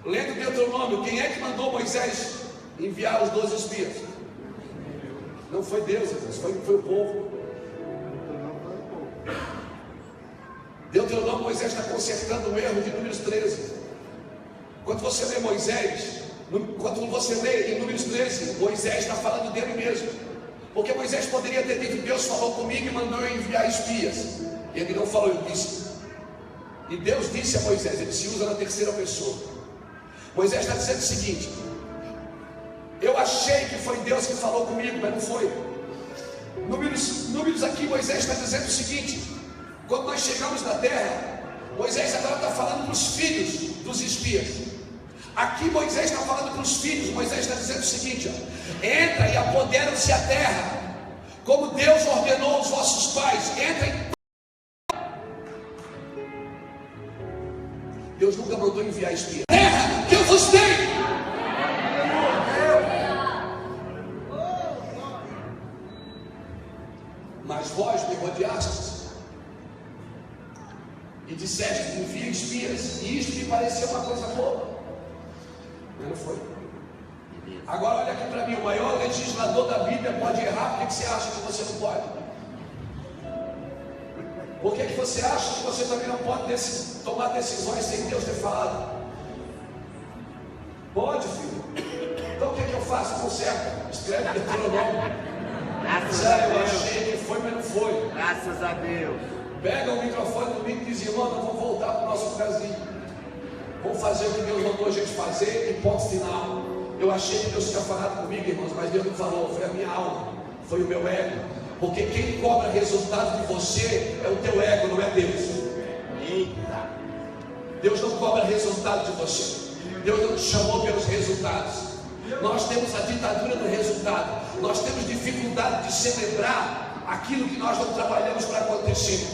Lendo Deuteronômio, quem é que mandou Moisés enviar os 12 espias? Não foi Deus, foi o povo. Deuteronômio, Moisés está consertando o erro de Números 13. Quando você lê Moisés, quando você lê em Números 13, Moisés está falando dele mesmo. Porque Moisés poderia ter dito: Deus falou comigo e mandou eu enviar espias. E ele não falou, ele disse. E Deus disse a Moisés, ele se usa na terceira pessoa. Moisés está dizendo o seguinte: eu achei que foi Deus que falou comigo, mas não foi. Números aqui, Moisés está dizendo o seguinte: Quando nós chegamos na terra, Moisés agora está falando para os filhos dos espias. Aqui Moisés está falando para os filhos. Moisés está dizendo o seguinte, ó: entra e apoderam-se a terra, como Deus ordenou aos vossos pais. Entrem. Deus nunca mandou enviar espias. Terra que eu vos dei. Mas vós me rodeastes e disseste: envia espias. E isto me pareceu uma coisa boa. Mas não foi. Agora olha aqui para mim: o maior legislador da Bíblia pode errar. Por que você acha que você não pode? Por que você acha que você também não pode tomar decisões sem Deus ter falado? Pode, filho. Então o que eu faço? Conserta. Escreve Deuteronômio. Eu achei que foi, mas não foi. Graças a Deus. Pega o microfone domingo e diz: irmão, nós vamos voltar para o nosso lugarzinho. Vamos fazer o que Deus mandou a gente fazer e ponto final. Eu achei que Deus tinha falado comigo, irmãos, mas Deus não falou. Foi a minha alma, foi o meu ego. Porque quem cobra resultado de você é o teu ego, não é Deus. Eita. Deus não cobra resultado de você. Deus não te chamou pelos resultados. Nós temos a ditadura do resultado. Nós temos dificuldade de celebrar aquilo que nós não trabalhamos para acontecer.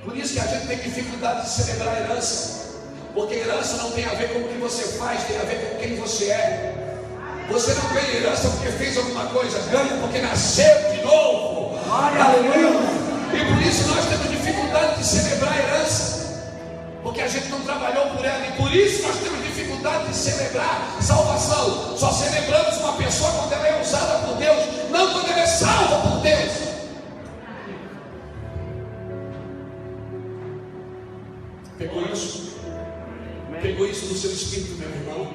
Por isso que a gente tem dificuldade de celebrar a herança. Porque herança não tem a ver com o que você faz, tem a ver com quem você é. Você não ganha herança porque fez alguma coisa, ganha porque nasceu de novo. Aleluia! E por isso nós temos dificuldade de celebrar a herança, porque a gente não trabalhou por ela. E por isso nós temos dificuldade de celebrar salvação. Só celebramos uma pessoa quando ela é usada por Deus, não quando ela é salva por Deus. Pegou isso? Pegou isso no seu espírito, meu irmão?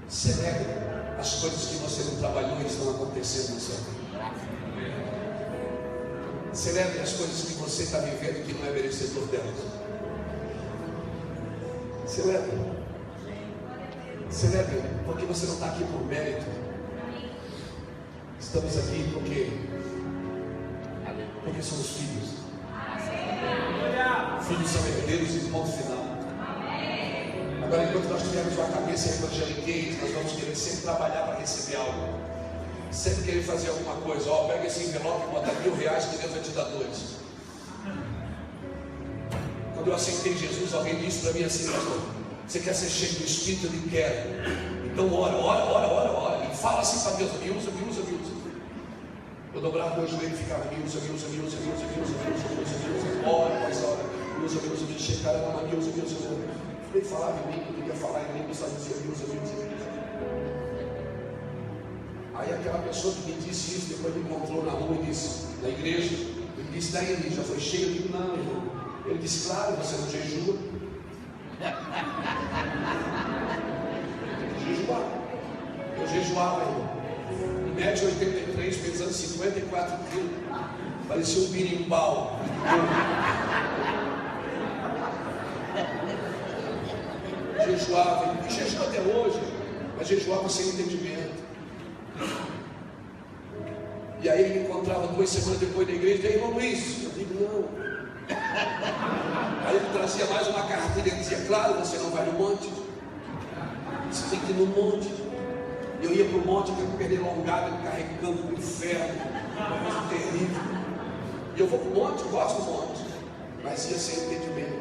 Celebre as coisas que você não trabalhou e estão acontecendo no seu vida. Celebre as coisas que você está vivendo que não é merecedor delas. Celebre. Celebre, porque você não está aqui por mérito. Estamos aqui porque somos filhos. Filhos são herdeiros e ponto final. Agora, enquanto nós tivermos uma cabeça evangeliquez, nós vamos querer sempre trabalhar para receber algo. Sempre querer fazer alguma coisa. Ó, pega esse envelope e bota R$1000 que Deus vai te dar 2. Quando eu aceitei Jesus, alguém disse para mim assim: pastor, você quer ser cheio do Espírito? Eu digo: quero. Então ora. E fala assim para Deus: me usa. Eu dobrava meu joelho e ficava: me usa. Ora, mas ora. Me usa. Checara, não, me usa. Ele falava em mim, eu queria falar em mim, só dizia: me usa. Aí aquela pessoa que me disse isso, depois me encontrou na rua e disse, na igreja, ele disse: daí ele já foi cheio? Eu digo: não, irmão. Ele disse: claro, você não jejua. Eu jejuava, irmão. 1,83 m, pesando 54 quilos. Parecia um birimbau. Jejuava, e jejua até hoje, mas jejuava sem entendimento. E aí ele me encontrava 2 semanas depois da igreja: e aí, irmão Luiz? Eu digo: não. Aí ele trazia mais uma cartilha e dizia: claro, você não vai no monte, você tem que ir no monte. Eu ia para o monte, eu perder longado, carregando para o inferno, uma coisa terrível. E eu vou para o monte, gosto do monte, mas ia sem entendimento.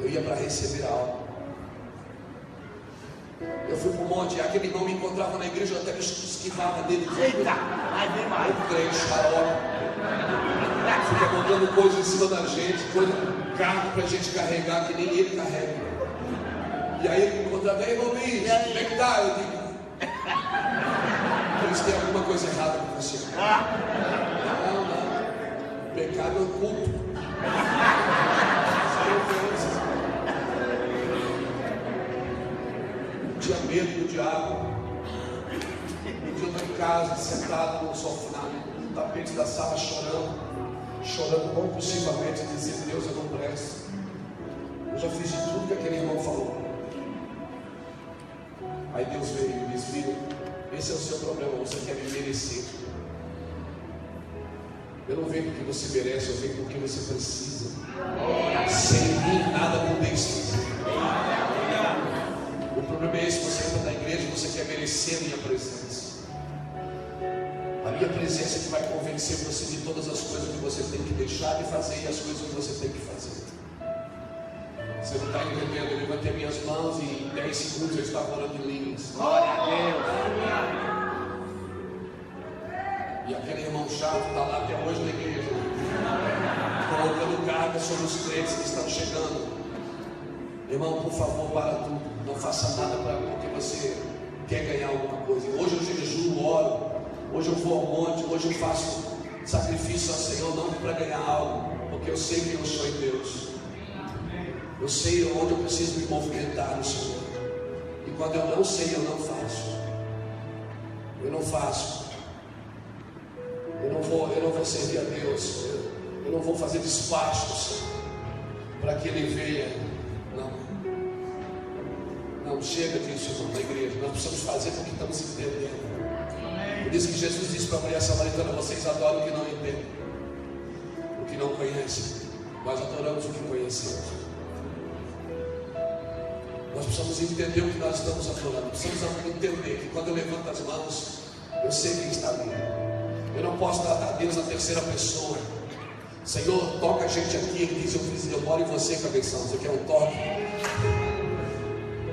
Eu ia para receber algo. Eu fui para o monte, e aquele irmão me encontrava na igreja, eu até me esquivava dele. Eita, vai ver mais. Eu crente, xarope. Fica botando coisa em cima da gente, carro para a gente carregar, que nem ele carrega. E aí ele me encontrava: ei, irmão Luiz, como é que tá? Eu digo: Luiz, tem alguma coisa errada com você. Não. Pecado oculto. Tinha medo do diabo. Um dia eu estou em casa, sentado no sofá, no tapete da sala, chorando compulsivamente, dizendo: Deus, eu não presto. Eu já fiz de tudo que aquele irmão falou. Aí Deus veio e me disse: filho, esse é o seu problema, você quer me merecer. Eu não venho porque você merece, eu venho porque você precisa. Sem mim nada podeis fazer. O problema é esse: você entra na igreja e você quer merecer a minha presença. A minha presença é que vai convencer você de todas as coisas que você tem que deixar de fazer e as coisas que você tem que fazer. Você não está entendendo? Eu levantei minhas mãos e em 10 segundos eu estava orando em línguas. Glória a Deus. E aquele irmão chato está lá até hoje na igreja, colocando carga sobre os crentes que estão chegando. Irmão, por favor, para tudo. Não faça nada porque você quer ganhar alguma coisa. Hoje eu jejuo, oro. Hoje eu vou ao monte. Hoje eu faço sacrifício ao Senhor, não para ganhar algo, porque eu sei quem eu sou em Deus. Eu sei onde eu preciso me movimentar no Senhor. E quando eu não sei, eu não faço. Eu não faço. Eu não vou servir a Deus. Eu não vou fazer despachos para que Ele venha. Não chega disso, irmão, na igreja. Nós precisamos fazer porque estamos entendendo. Por isso que Jesus disse para a mulher samaritana: vocês adoram o que não entendem, o que não conhecem. Nós adoramos o que conhecemos. Nós precisamos entender o que nós estamos adorando. Precisamos entender que quando eu levanto as mãos, eu sei quem está ali. Eu não posso tratar Deus na terceira pessoa. Senhor, toca a gente aqui. Ele diz: eu moro em você, cabeção. Você quer um toque?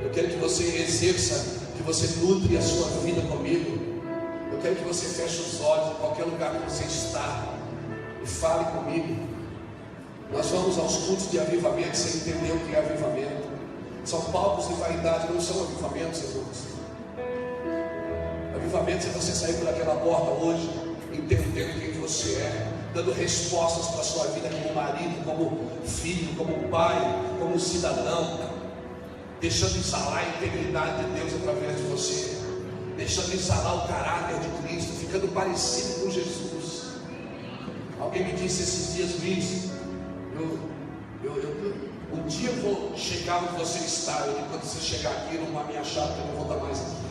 Eu quero que você exerça, que você nutre a sua vida comigo. Eu quero que você feche os olhos em qualquer lugar que você está e fale comigo. Nós vamos aos cultos de avivamento sem entender o que é avivamento. São palcos de vaidade, não são avivamentos, irmãos. Avivamentos é você sair por aquela porta hoje, entendendo quem você é, dando respostas para a sua vida como marido, como filho, como pai, como cidadão, deixando exalar a integridade de Deus através de você, deixando exalar o caráter de Cristo, ficando parecido com Jesus. Alguém me disse esses dias: Luiz, um dia eu vou chegar onde você está. Eu digo: quando você chegar aqui, não vai me achar, porque eu não vou estar mais aqui.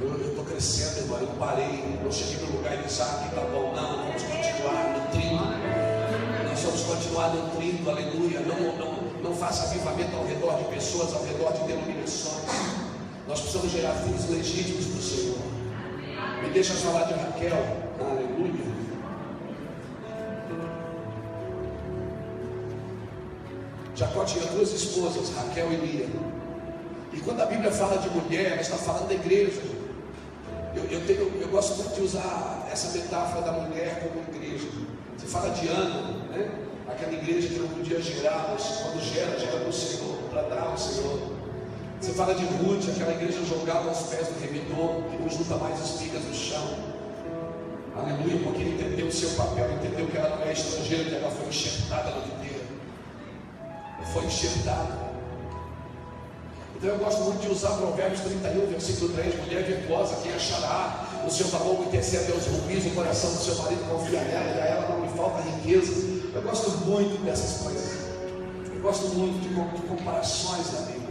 Eu estou crescendo, irmão. Eu parei, eu cheguei no lugar e disse: aqui está bom. Não, vamos continuar nutrindo. Nós vamos continuar nutrindo, aleluia. Não faça avivamento ao redor de pessoas, ao redor de denominações. Nós precisamos gerar filhos legítimos para o Senhor. Me deixa falar de Raquel, aleluia. Jacó tinha 2 esposas, Raquel e Lia. E quando a Bíblia fala de mulher, ela está falando da igreja. Eu gosto muito de usar essa metáfora da mulher como igreja. Você fala de Ana, né? Aquela igreja que não podia gerar, mas quando gera para o Senhor, para dar ao Senhor. Você fala de Ruth, aquela igreja jogada aos pés do remidor, que não junta mais espigas no chão. Aleluia, porque ele entendeu o seu papel, entendeu que ela não é estrangeira, que ela foi enxertada na videira. Foi enxertada. Então eu gosto muito de usar Provérbios 31, versículo 3: mulher virtuosa, quem achará? O seu valor intercede aos rubis, o coração do seu marido confia nela, e a ela não lhe falta riqueza. Eu gosto muito dessas coisas. Eu gosto muito de comparações da Bíblia.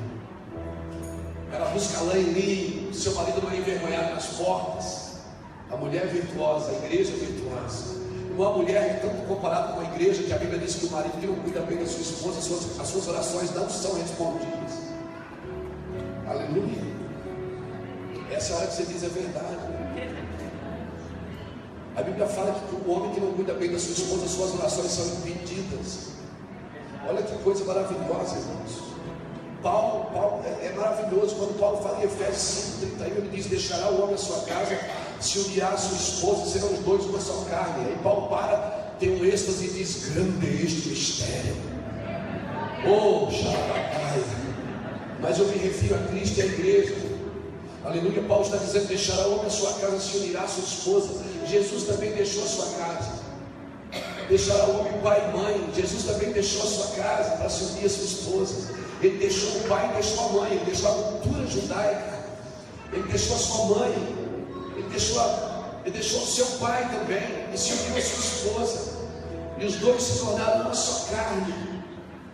Ela busca lã e linho, seu marido não é envergonhado nas portas. A mulher virtuosa, a igreja virtuosa. Uma mulher é tanto comparada com a igreja, que a Bíblia diz que o marido que não cuida bem da sua esposa, as suas orações não são respondidas. Aleluia. Essa é a hora que você diz a verdade. A Bíblia fala que o homem que não cuida bem da sua esposa, as suas orações são impedidas. Olha que coisa maravilhosa, irmãos. Paulo é maravilhoso. Quando Paulo fala em Efésios 5:31, ele diz: deixará o homem a sua casa, se unirá a sua esposa, serão os dois uma só carne. Aí Paulo tem um êxtase e diz: grande é este mistério. Oh, Xarabacaia. Mas eu me refiro a Cristo e à igreja. Aleluia. Paulo está dizendo: deixará o homem a sua casa, se unirá a sua esposa. Jesus também deixou a sua casa. Deixará o homem pai e mãe. Jesus também deixou a sua casa para se unir a sua esposa. Ele deixou o pai e deixou a mãe. Ele deixou a cultura judaica. Ele deixou a sua mãe. Ele deixou o seu pai também. E se uniu a sua esposa. E os dois se tornaram uma só carne.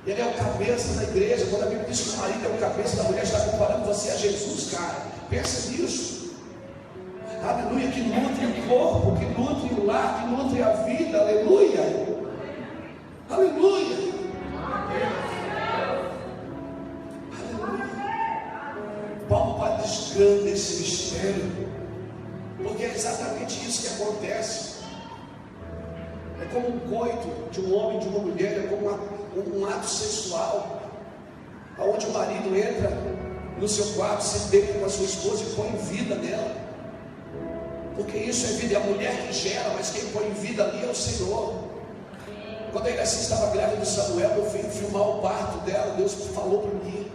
Ele é o cabeça da igreja. Quando a Bíblia diz que o marido é o cabeça da mulher, está comparando você a Jesus, cara. Pensa nisso. aleluia, que nutre o corpo, que nutre o lar, que nutre a vida, aleluia, aleluia, aleluia. Paulo vai descrevendo esse mistério, porque é exatamente isso que acontece. É como um coito de um homem e de uma mulher, é como um ato sexual, onde o marido entra no seu quarto, se deita com a sua esposa e põe vida nela, porque isso é vida, é a mulher que gera, mas quem põe vida ali é o Senhor. Quando a Iraci estava grávida de Samuel, eu fui filmar o parto dela, Deus falou para mim,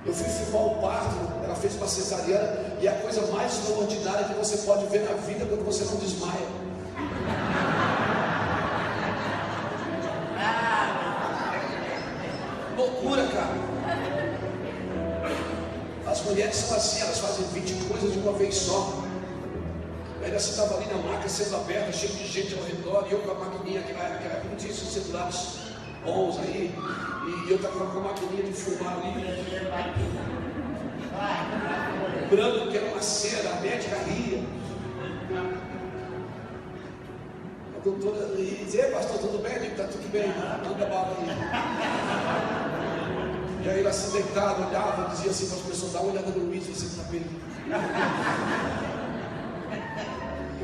eu fui filmar o parto, ela fez uma cesariana, e a coisa mais extraordinária que você pode ver na vida é quando você não desmaia. Loucura, cara. As mulheres são assim, elas fazem 20 coisas de uma vez só. Aí você estava ali na maca sendo aberta, cheio de gente ao redor, e eu com a maquininha, que não tinha esses celulares bons aí, e eu estava com a maquininha de filmar ali, branco que era uma cera, a médica ria. A doutora dizia: pastor, tudo bem? Eu digo: tá tudo bem, manda bala aí. E aí ela assim deitada, olhava, dizia assim para as pessoas: dá uma olhada no Luiz, você está bem.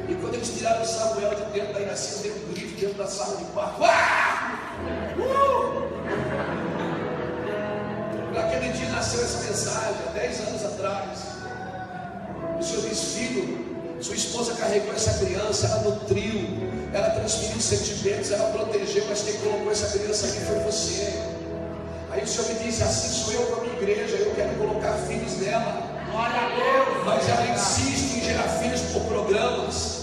E quando eles tiraram o Samuel de dentro da Iraci, deu um grito dentro da sala de parto. Naquele dia nasceu essa mensagem, há 10 anos atrás. O Senhor diz: filho, sua esposa carregou essa criança, ela nutriu, ela transferiu sentimentos, ela protegeu, mas quem colocou essa criança aqui foi você. Aí o Senhor me disse: assim sou eu com a minha igreja, eu quero colocar filhos nela. Glória a Deus. Mas ela insiste em gerar filhos por programas.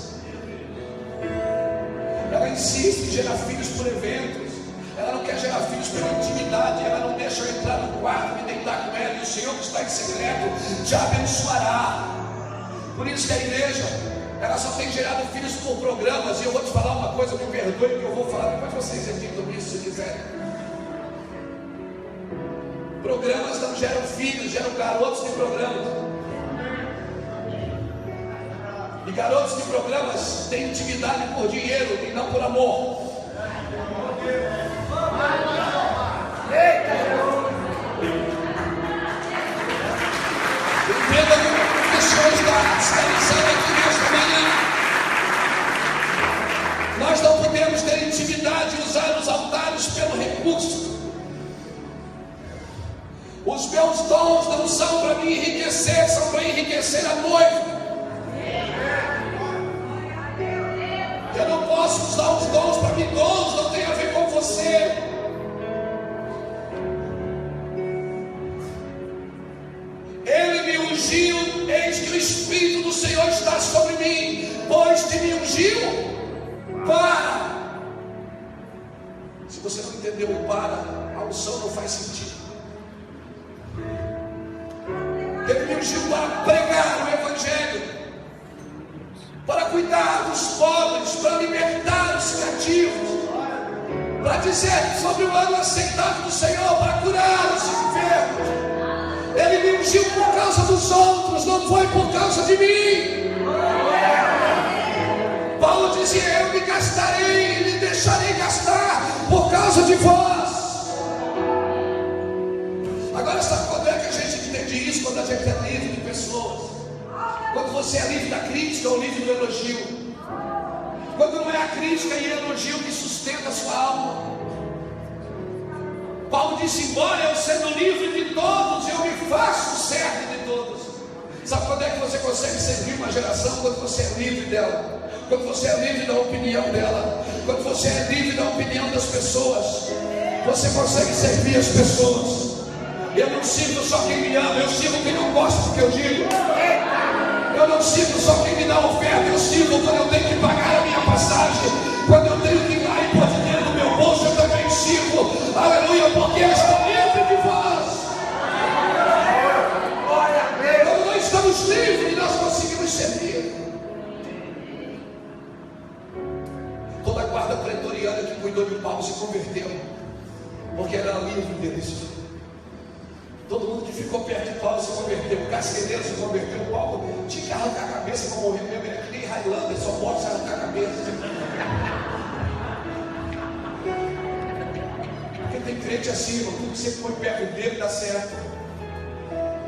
Ela insiste em gerar filhos por eventos. Ela não quer gerar filhos pela intimidade. Ela não deixa eu entrar no quarto, me deitar com ela. E o Senhor que está em secreto te abençoará. Por isso que a igreja, ela só tem gerado filhos por programas. E eu vou te falar uma coisa, me perdoe que eu vou falar, depois vocês editam isso se quiserem. Programas não geram filhos, geram garotos de programas. E garotos de programas têm intimidade por dinheiro e não por amor. Entenda que o Senhor está sinalizando aqui nesta manhã. Nós não podemos ter intimidade e usar os altares pelo recurso. Os meus dons não são para me enriquecer, são para enriquecer a noiva. Eu não posso usar os dons para mim, dons não tem a ver com você. Ele me ungiu, eis que o Espírito do Senhor está sobre mim, pois que me ungiu para. Se você não entendeu o para, a unção não faz sentido. Ele me ungiu para pregar o Evangelho, para cuidar dos pobres, para libertar os cativos, para dizer sobre o ano aceitável do Senhor, para curar os enfermos. Ele me ungiu por causa dos outros, não foi por causa de mim. Paulo dizia: eu me gastarei e me deixarei gastar por causa de vós. Agora sabe quando é que a gente entende isso? Quando a gente é livre de pessoas. Quando você é livre da crítica ou livre do elogio. Quando não é a crítica e elogio que sustenta a sua alma. Paulo disse: embora eu sendo livre de todos, eu me faço servo de todos. Sabe quando é que você consegue servir uma geração? Quando você é livre dela. Quando você é livre da opinião dela. Quando você é livre da opinião das pessoas. Você consegue servir as pessoas. Eu não sirvo só quem me ama, eu sirvo quem não gosta do que eu digo. Eu não sirvo só quem me dá oferta, eu sirvo quando eu tenho que pagar a minha passagem. Quando eu tenho que ir lá e pôr dinheiro no meu bolso, eu também sirvo. Aleluia, porque eu estou livre de vós. Quando nós estamos livres, nós conseguimos servir. Toda a guarda pretoriana que cuidou de Paulo se converteu, porque era livre deles. Todo mundo que ficou perto de Paulo se converteu. O carcereiro se converteu. Paulo tinha que arrancar a cabeça para morrer mesmo. Ele é que nem Highlander, só pode arrancar a cabeça. Porque tem crente assim, irmão. Tudo que você põe perto dele dá certo.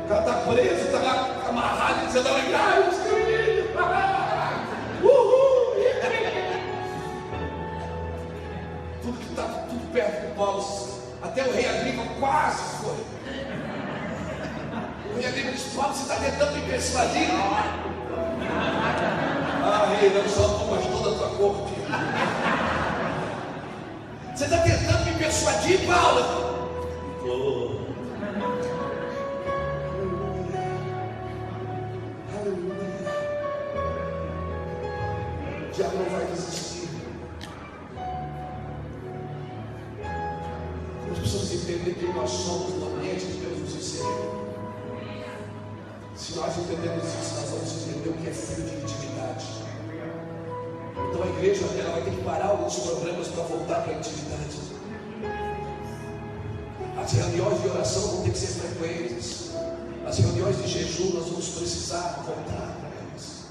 O cara está preso, está lá amarrado, dizendo: ai, os filhos, uhul. Tudo que está tudo perto de Paulo. Até o rei Agripa quase foi. O rei Agripa disse: Paulo, você está tentando me persuadir? Ah, rei, não só tu, mas toda a tua corte. Você está tentando me persuadir, Paulo? Aleluia. O diabo não vai desistir. Nós precisamos entender quem nós somos no ambiente que Deus nos inseriu. Se nós entendemos isso, nós vamos entender o que é filho de intimidade. Então a igreja ela vai ter que parar alguns programas para voltar para a intimidade. As reuniões de oração vão ter que ser frequentes. As reuniões de jejum nós vamos precisar voltar para elas.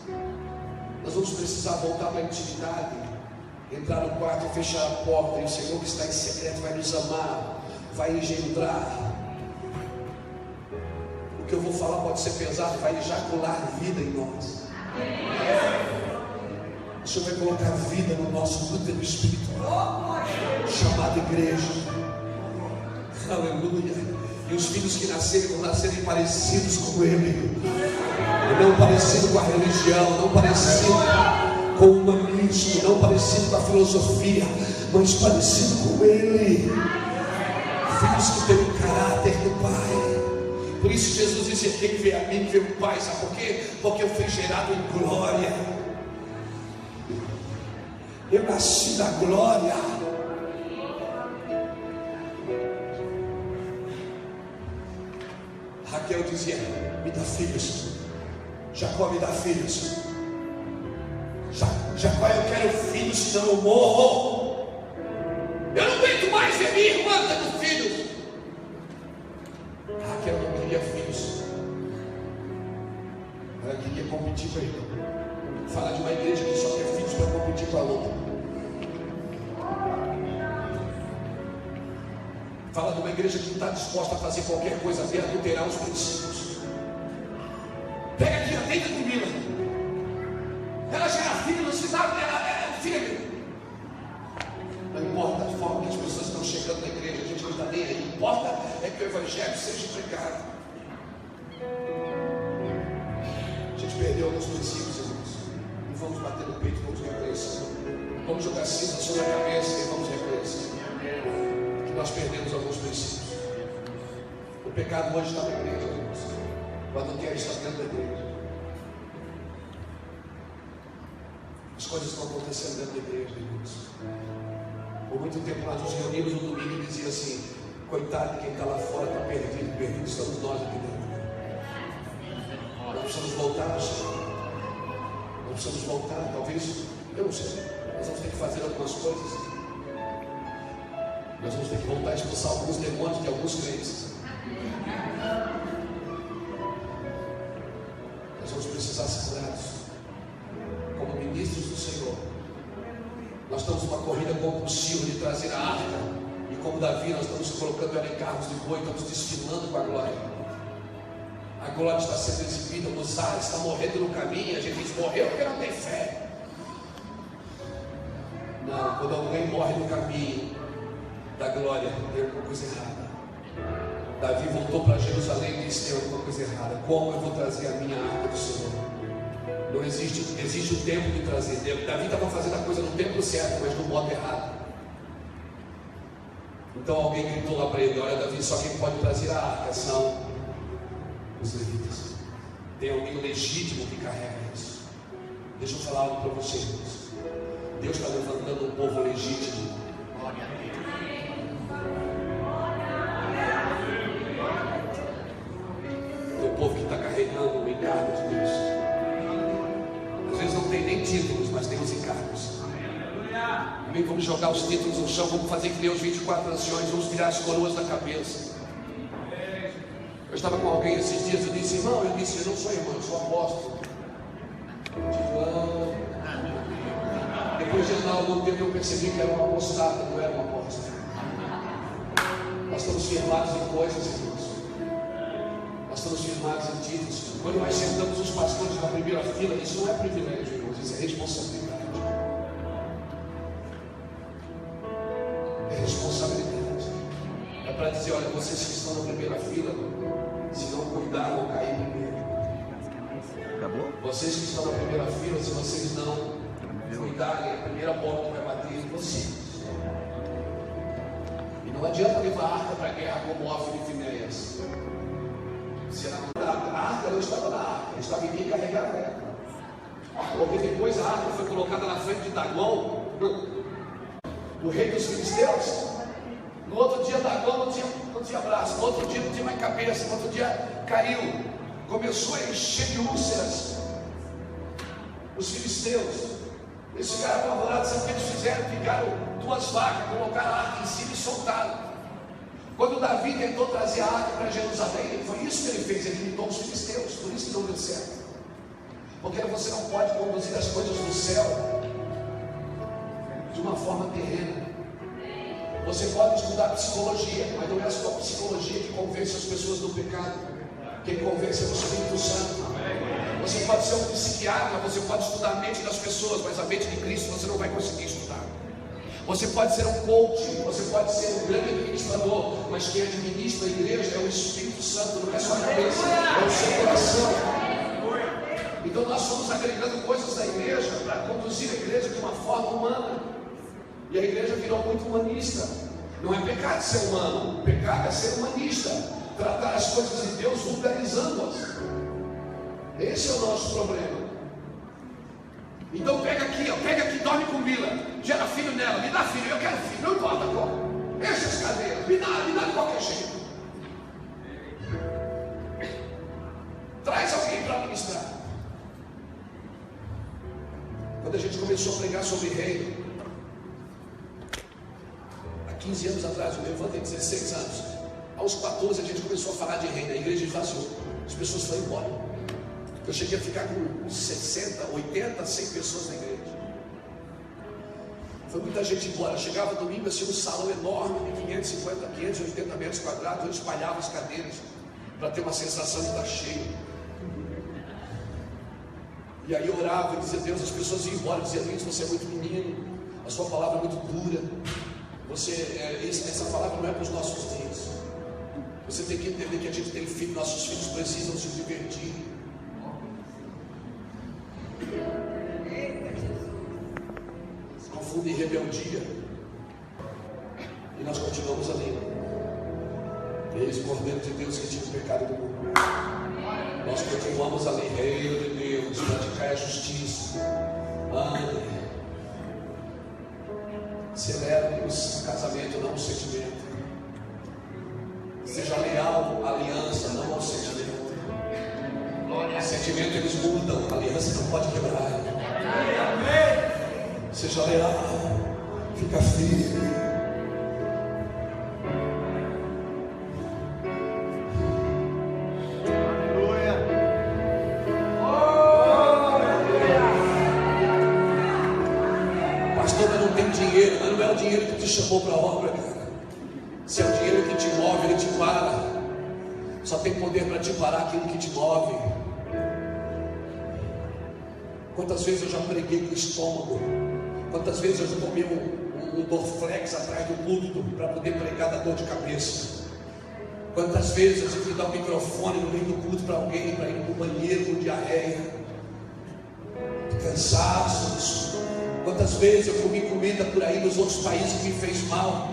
Nós vamos precisar voltar para a intimidade. Entrar no quarto e fechar a porta. E o Senhor que está em secreto vai nos amar, vai engendrar. O que eu vou falar pode ser pesado, vai ejacular vida em nós. O Senhor vai colocar vida no nosso útero espiritual, chamado igreja. Aleluia. E os filhos que nascerem vão nascerem parecidos com Ele, e não parecido com a religião, não parecido com o humanismo, não parecido com a filosofia, mas parecido com Ele. Filhos que têm o caráter do Pai. Por isso Jesus disse: tem que ver a mim, ver o Pai. Sabe por quê? Porque eu fui gerado em glória. Eu nasci da glória. Raquel dizia: me dá filhos. Jacó, me dá filhos. Jacó, eu quero filhos, senão eu morro. Eu não aguento mais ver minha irmã tendo filhos. Raquel não queria filhos. Ela queria competir com ele. Fala de uma igreja que só quer filhos para competir com a outra. Fala de uma igreja que não está disposta a fazer qualquer coisa até adulterar os princípios. Pega aqui, atenta comigo. Ela já era filha, não se sabe, ela é filha. Não importa a forma que as pessoas estão chegando na igreja, a gente não está nem aí. O que importa é que o evangelho seja pregado. A gente perdeu alguns princípios, irmãos. E vamos bater no peito, vamos reconhecer. Vamos jogar cinza sobre a cabeça e vamos reconhecer que nós perdemos alguns princípios. O pecado hoje está na igreja, irmãos. O adultério está dentro da igreja. As coisas estão acontecendo dentro da igreja, irmãos. Por muito tempo nós nos reunimos no domingo e dizia assim: coitado de quem está lá fora, está perdido, perdido, estamos nós aqui dentro. Nós precisamos voltar, Senhor. Nós precisamos voltar, talvez, eu não sei, nós vamos ter que fazer algumas coisas. Nós vamos ter que voltar a expulsar alguns demônios de alguns crentes. Nós vamos precisar ser curados como ministros do Senhor. Nós estamos numa corrida compulsiva de trazer a arca, e como Davi, nós estamos colocando ela em carros de boi, estamos desfilando com a glória. A glória está sendo exibida nos ares, está morrendo no caminho. A gente diz: morreu porque não tem fé. Não, quando alguém morre no caminho da glória, tem alguma coisa errada. Davi voltou para Jerusalém e disse: tem alguma coisa errada. Como eu vou trazer a minha arca do Senhor? Não existe o tempo de trazer. Davi estava fazendo a coisa no tempo certo, mas no modo errado. Então alguém gritou lá para ele: olha, Davi, só quem pode trazer a arca são os levitas. Tem alguém legítimo que carrega isso. Deixa eu falar algo para vocês. Deus está levantando um povo legítimo. O povo que está carregando o encargo de Deus. Às vezes não tem nem títulos, mas tem os encargos. Amém? Vamos jogar os títulos no chão, vamos fazer que nem os 24 anciões, vamos virar as coroas da cabeça. estava com alguém esses dias, eu disse, irmão, eu disse, eu não sou irmão, eu sou apóstolo. Depois de andar algum tempo eu percebi que era um apostata, não era um apóstolo. Nós estamos firmados em coisas, irmãos. Nós estamos firmados em títulos. Quando nós sentamos os pastores na primeira fila, isso não é privilégio, irmãos, isso é responsabilidade. É responsabilidade. É para dizer, olha, vocês que estão na primeira fila, se não cuidar, vão cair primeiro. Acabou? Vocês que estão na primeira fila, se vocês não cuidarem, a primeira bola vai bater em vocês. E não adianta levar a arca para a guerra como Ófilo e Finéias. A arca não estava na arca, estava em quem carregava ela. Porque depois a arca foi colocada na frente de Dagom, o rei dos filisteus. No outro dia Dagom não tinha braço, no outro dia não tinha mais cabeça, no outro dia caiu, começou a encher de úlceras os filisteus. Eles ficaram apavorados, sabe o que eles fizeram? Pegaram 2 vacas, colocaram a arca em cima e soltaram. Quando Davi tentou trazer a arca para Jerusalém, foi isso que ele fez, ele imitou os filisteus, por isso que não deu certo. Porque você não pode conduzir as coisas do céu de uma forma terrena. Você pode estudar psicologia, mas não é a sua psicologia que convence as pessoas do pecado. Quem convence é o Espírito Santo. Você pode ser um psiquiatra, você pode estudar a mente das pessoas, mas a mente de Cristo você não vai conseguir estudar. Você pode ser um coach, você pode ser um grande administrador, mas quem administra a igreja é o Espírito Santo, não é sua cabeça, é o seu coração. Então nós fomos agregando coisas da igreja para conduzir a igreja de uma forma humana. E a igreja virou muito humanista. Não é pecado ser humano, pecado é ser humanista, tratar as coisas de Deus vulgarizando-as. Esse é o nosso problema. Então pega aqui, dorme com Bila, gera filho nela, me dá filho, eu quero filho, não importa como. Enche as cadeiras, me dá de qualquer jeito. Traz alguém para ministrar. Quando a gente começou a pregar sobre reino, há 15 anos atrás, eu levantei 16 anos. Aos 14 a gente começou a falar de reino, a igreja esvaziou, as pessoas foram embora. Eu cheguei a ficar com 60, 80, 100 pessoas na igreja. Foi muita gente embora. Chegava domingo, assim, um salão enorme, de 550, 580 metros quadrados. Eu espalhava as cadeiras para ter uma sensação de estar cheio. E aí eu orava e dizia, Deus, as pessoas iam embora. Eu dizia, Luiz, você é muito menino, a sua palavra é muito dura. Essa palavra não é para os nossos dias. Você tem que entender que a gente tem filho, nossos filhos precisam se divertir. Confundem rebeldia. E nós continuamos ali. Eis o Cordeiro de Deus que tira o pecado do mundo. Nós continuamos ali, Reino de Deus, praticar a justiça. Ande. Celebre o casamento, não o sentimento. Seja leal à aliança, não ao sentimento. Sentimento eles mudam, a aliança não pode quebrar. Seja leal, fica firme. Pastor, eu não tenho dinheiro, mas não é o dinheiro que te chamou para a obra, cara. Se é o dinheiro que te move, ele te para. Só tem poder para te parar aquilo que te move. Quantas vezes eu já preguei com o estômago? Quantas vezes eu já tomei um Dorflex atrás do púlpito para poder pregar da dor de cabeça? Quantas vezes eu tive que dar o microfone no meio do culto para alguém, para ir no banheiro com diarreia, cansaços? Quantas vezes eu comi comida por aí nos outros países que me fez mal?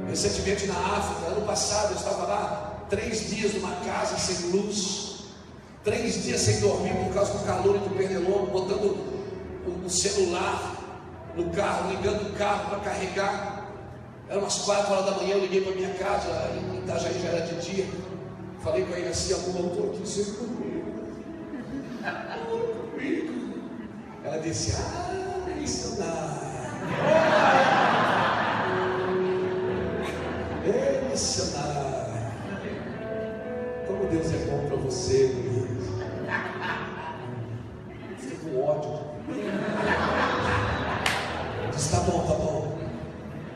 Recentemente na África, ano passado, eu estava lá 3 dias numa casa sem luz. 3 dias sem dormir por causa do calor e do pernilongo, botando o celular no carro, ligando o carro para carregar. Era umas 4 horas da manhã, eu liguei para minha casa, em Itajaí já era de dia. Falei com ele assim, amor, eu estou aqui sem comigo. Ela disse, missionário. Missionário. Deus é bom para você, Luiz. Fica com ódio. Diz, tá bom, tá bom.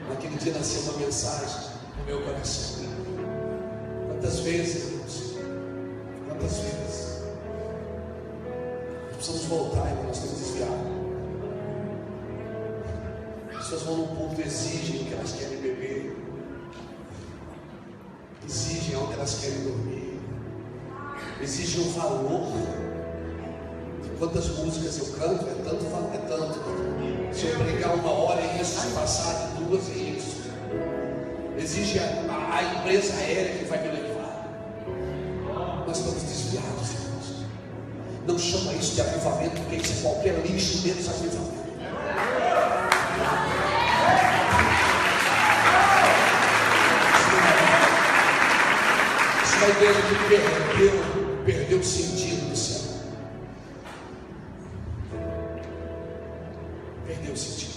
Naquele dia nasceu uma mensagem no meu coração. Quantas vezes, Deus? Quantas vezes? Nós precisamos voltar, irmão, nós estamos desviados. As pessoas vão num culto, exigem que elas querem beber, exigem algo que elas querem dormir, exigem um valor. Quantas músicas eu canto, é tanto, é tanto. Se eu pregar 1 hora é isso, se passar de 2 é isso. Exige a empresa aérea que vai me levar. Nós estamos desviados, irmãos. Não chama isso de avivamento, porque isso é qualquer lixo menos avivamento. Isso é uma igreja que perdeu o sentido do céu. Perdeu o sentido.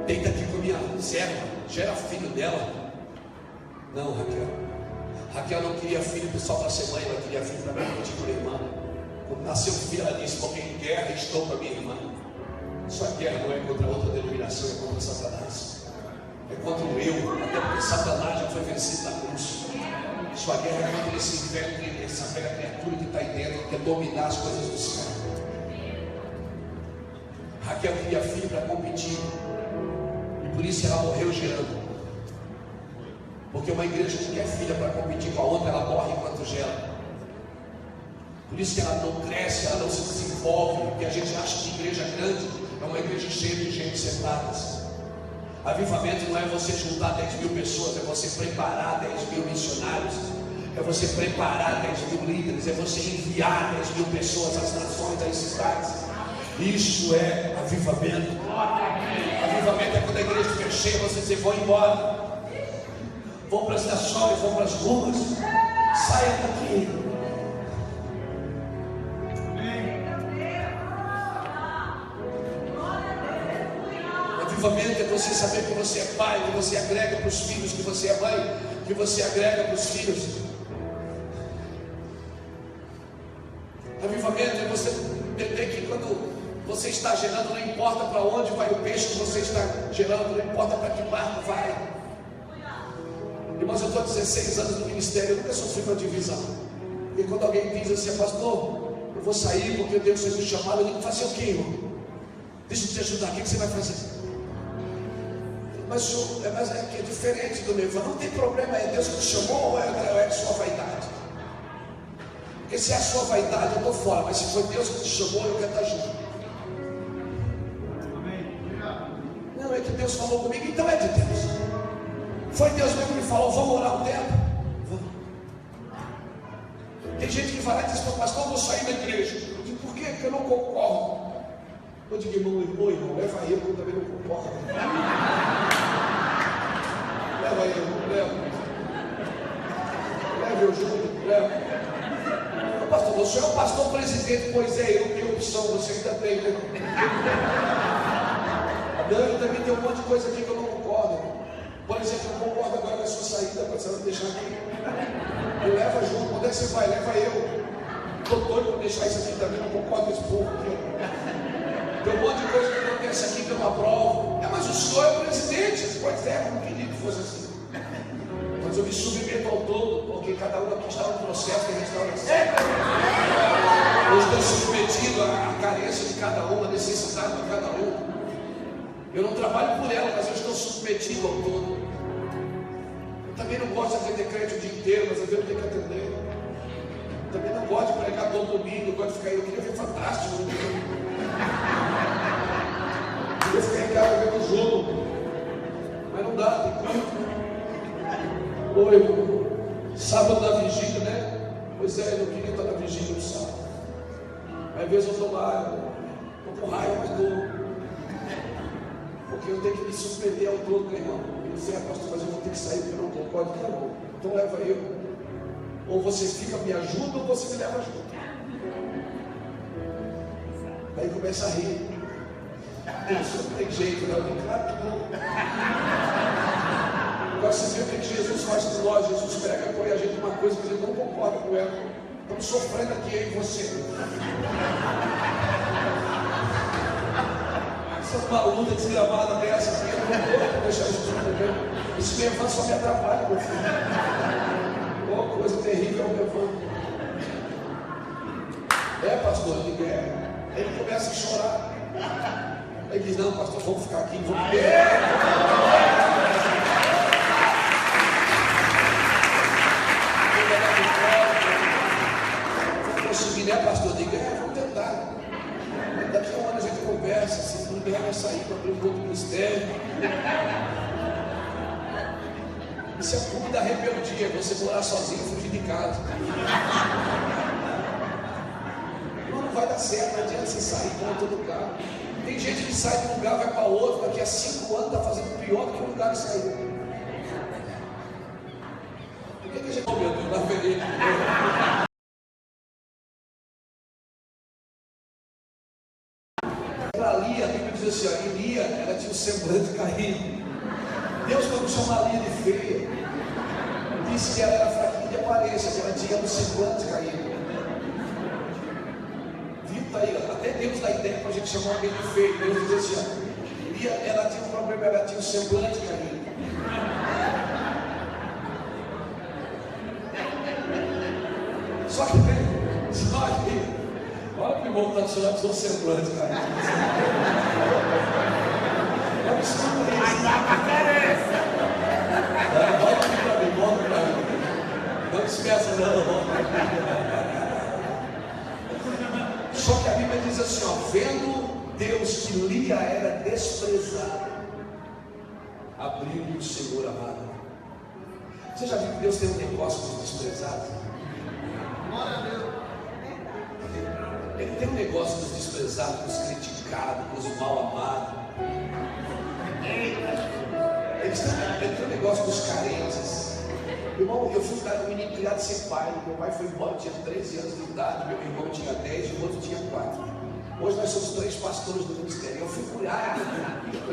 Deita aqui com a minha serva, gera filho dela. Não, Raquel não queria filho só para ser mãe, ela queria filho para competir com a irmã. Quando nasceu filho, ela disse: porque em guerra estou com a minha irmã. Sua guerra não é contra outra denominação, é contra Satanás. É contra o eu, até porque Satanás já foi vencido na cruz. Sua guerra é contra esse inferno, essa velha criatura que está aí dentro, que quer dominar as coisas do céu. Raquel queria filho para competir, e por isso ela morreu gerando. Porque uma igreja que quer filha para competir com a outra, ela morre enquanto gera. Por isso que ela não cresce, ela não se desenvolve, porque a gente acha que igreja grande é uma igreja cheia de gente sentadas. Avivamento não é você juntar 10.000 pessoas, é você preparar 10.000 missionários, é você preparar 10.000 líderes, é você enviar 10.000 pessoas às nações, às cidades. Isso é avivamento. Avivamento é quando a igreja fica cheia, você dizer: vão embora, vão para as nações, vão para as ruas, saia daqui. Avivamento é você saber que você é pai, que você agrega para os filhos, que você é mãe, que você agrega para os filhos. Avivamento é você entender que quando você está gerando, não importa para onde vai o peixe que você está gerando, não importa para que barco vai. Irmãos, eu estou há 16 anos no ministério, eu nunca sofri uma divisão. E quando alguém diz assim: pastor, eu vou sair porque Deus fez um chamado, eu digo: fazer o quê, irmão? Deixa eu te ajudar, o que você vai fazer? Mas é diferente do meu. Não tem problema, é Deus que te chamou ou é a sua vaidade? Porque se é a sua vaidade, eu estou fora. Mas se foi Deus que te chamou, eu quero estar junto. Não, é que Deus falou comigo, então é de Deus. Foi Deus mesmo que me falou: vamos orar um tempo? Vamos. Tem gente que vai lá e diz: pastor, eu vou sair da igreja. Eu digo: por quê? Porque eu não concordo. Eu digo: irmão, leva ele, eu também não concordo. Leva ele, leva eu junto, leva. Pastor, você é o pastor presidente. Pois é, eu tenho opção, você ainda tem, né? Não, eu também tenho um monte de coisa aqui que eu não concordo. Por exemplo, eu não concordo agora com a sua saída, para você não deixar aqui. Me leva junto, onde é que você vai? Leva eu. Estou doido para deixar isso aqui também, não concordo com esse povo aqui. Tem um monte de coisa que acontece aqui que eu não aprovo. Mas o senhor é o presidente. Pois é, eu não queria que fosse assim. Mas eu me submeto ao todo, porque cada um aqui está no processo de restauração. Eu estou submetido à carência de cada um, à necessidade de cada um. Eu não trabalho por ela, mas eu estou submetido ao todo. Eu também não gosto de atender crente o dia inteiro, mas às vezes eu tenho que atender. Eu também não gosto de pregar todo domingo, eu gosto de ficar aí. Eu queria ver Fantástico. Eu fiquei em casa vendo o jogo, mas não dá, tem culto. Oi, sábado da vigília, né? Pois é, eu não queria estar na vigília no sábado. Às vezes eu estou lá, estou com raiva, mas estou. Porque eu tenho que me submeter ao todo, né, irmão? Eu não sei, pastor, mas eu vou ter que sair porque eu não concordo, tá bom. Então leva eu. Ou você fica, me ajuda, ou você me leva junto. Aí começa a rir. Isso não tem jeito, né? Eu digo: claro que não. Agora você vê o que Jesus faz com nós. Jesus prega e põe a gente uma coisa que ele não concorda com ela. Estamos sofrendo aqui, eu e você. Essa é uma luta desgramada dessa aqui. Eu não vou deixar isso tudo, entendeu? Isso me levanta, só me atrapalha, meu filho. Oh, coisa terrível, meu irmão. Pastor, eu digo, Ele começa a chorar. Ele diz, não, pastor, vamos ficar aqui, vamos comer. Vamos subir, né, pastor? Eu digo, vamos tentar. Daqui a um ano a gente conversa, se não der, vai sair para abrir um outro ministério. Isso é o cume da rebeldia, você morar sozinho e fugir de casa. Não vai dar certo, não adianta você sair para outro lugar. Tem gente que sai de um lugar, vai para outro, daqui a 5 anos está fazendo pior do que o lugar que saiu. Por que a gente... Oh, meu Deus, vai ver. Para Lia, a Bíblia diz assim, ó, e Lia, ela tinha um semblante caído. Deus, quando chama Lia de feia, disse que ela era fraquinha de aparência, que ela tinha um semblante caído. Aí, até Deus dá ideia para a gente chamar alguém de feio. Deus diz assim, ó, ela tinha um problema, ela tinha um semblante caído. Só que olha que o irmão está chorando com o semblante caído. Não escuta isso. Volta aqui para mim, volta para mim. Não despeça não. Só que a Bíblia diz assim, ó, vendo Deus que Lia era desprezada, abriu-lhe o Senhor a vaga. Você já viu que Deus tem um negócio com os desprezados? Ele tem um negócio com os desprezados, com os criticados, com os mal amados. Ele tem um negócio com os carentes. Irmão, eu fui um menino criado sem pai. Meu pai foi embora, eu tinha 13 anos de idade, meu irmão tinha 10 e o outro tinha 4. Hoje nós somos 3 pastores do ministério. Eu fui curado.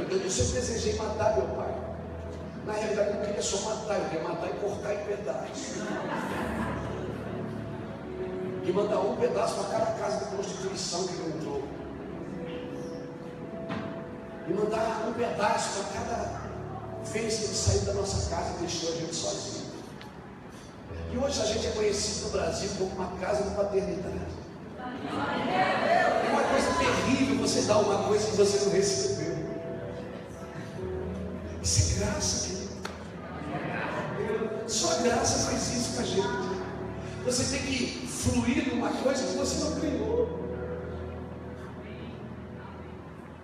Eu sempre desejei matar meu pai. Na realidade, eu não queria só matar, eu queria matar e cortar em pedaços. E mandar um pedaço para cada casa de prostituição que ele entrou. E mandar um pedaço para cada vez que ele saiu da nossa casa e deixou a gente sozinho. E hoje a gente é conhecido no Brasil como uma casa de paternidade. É uma coisa terrível você dar uma coisa que você não recebeu. Isso é graça, querido. Só a graça faz isso com a gente. Você tem que fluir numa coisa que você não ganhou.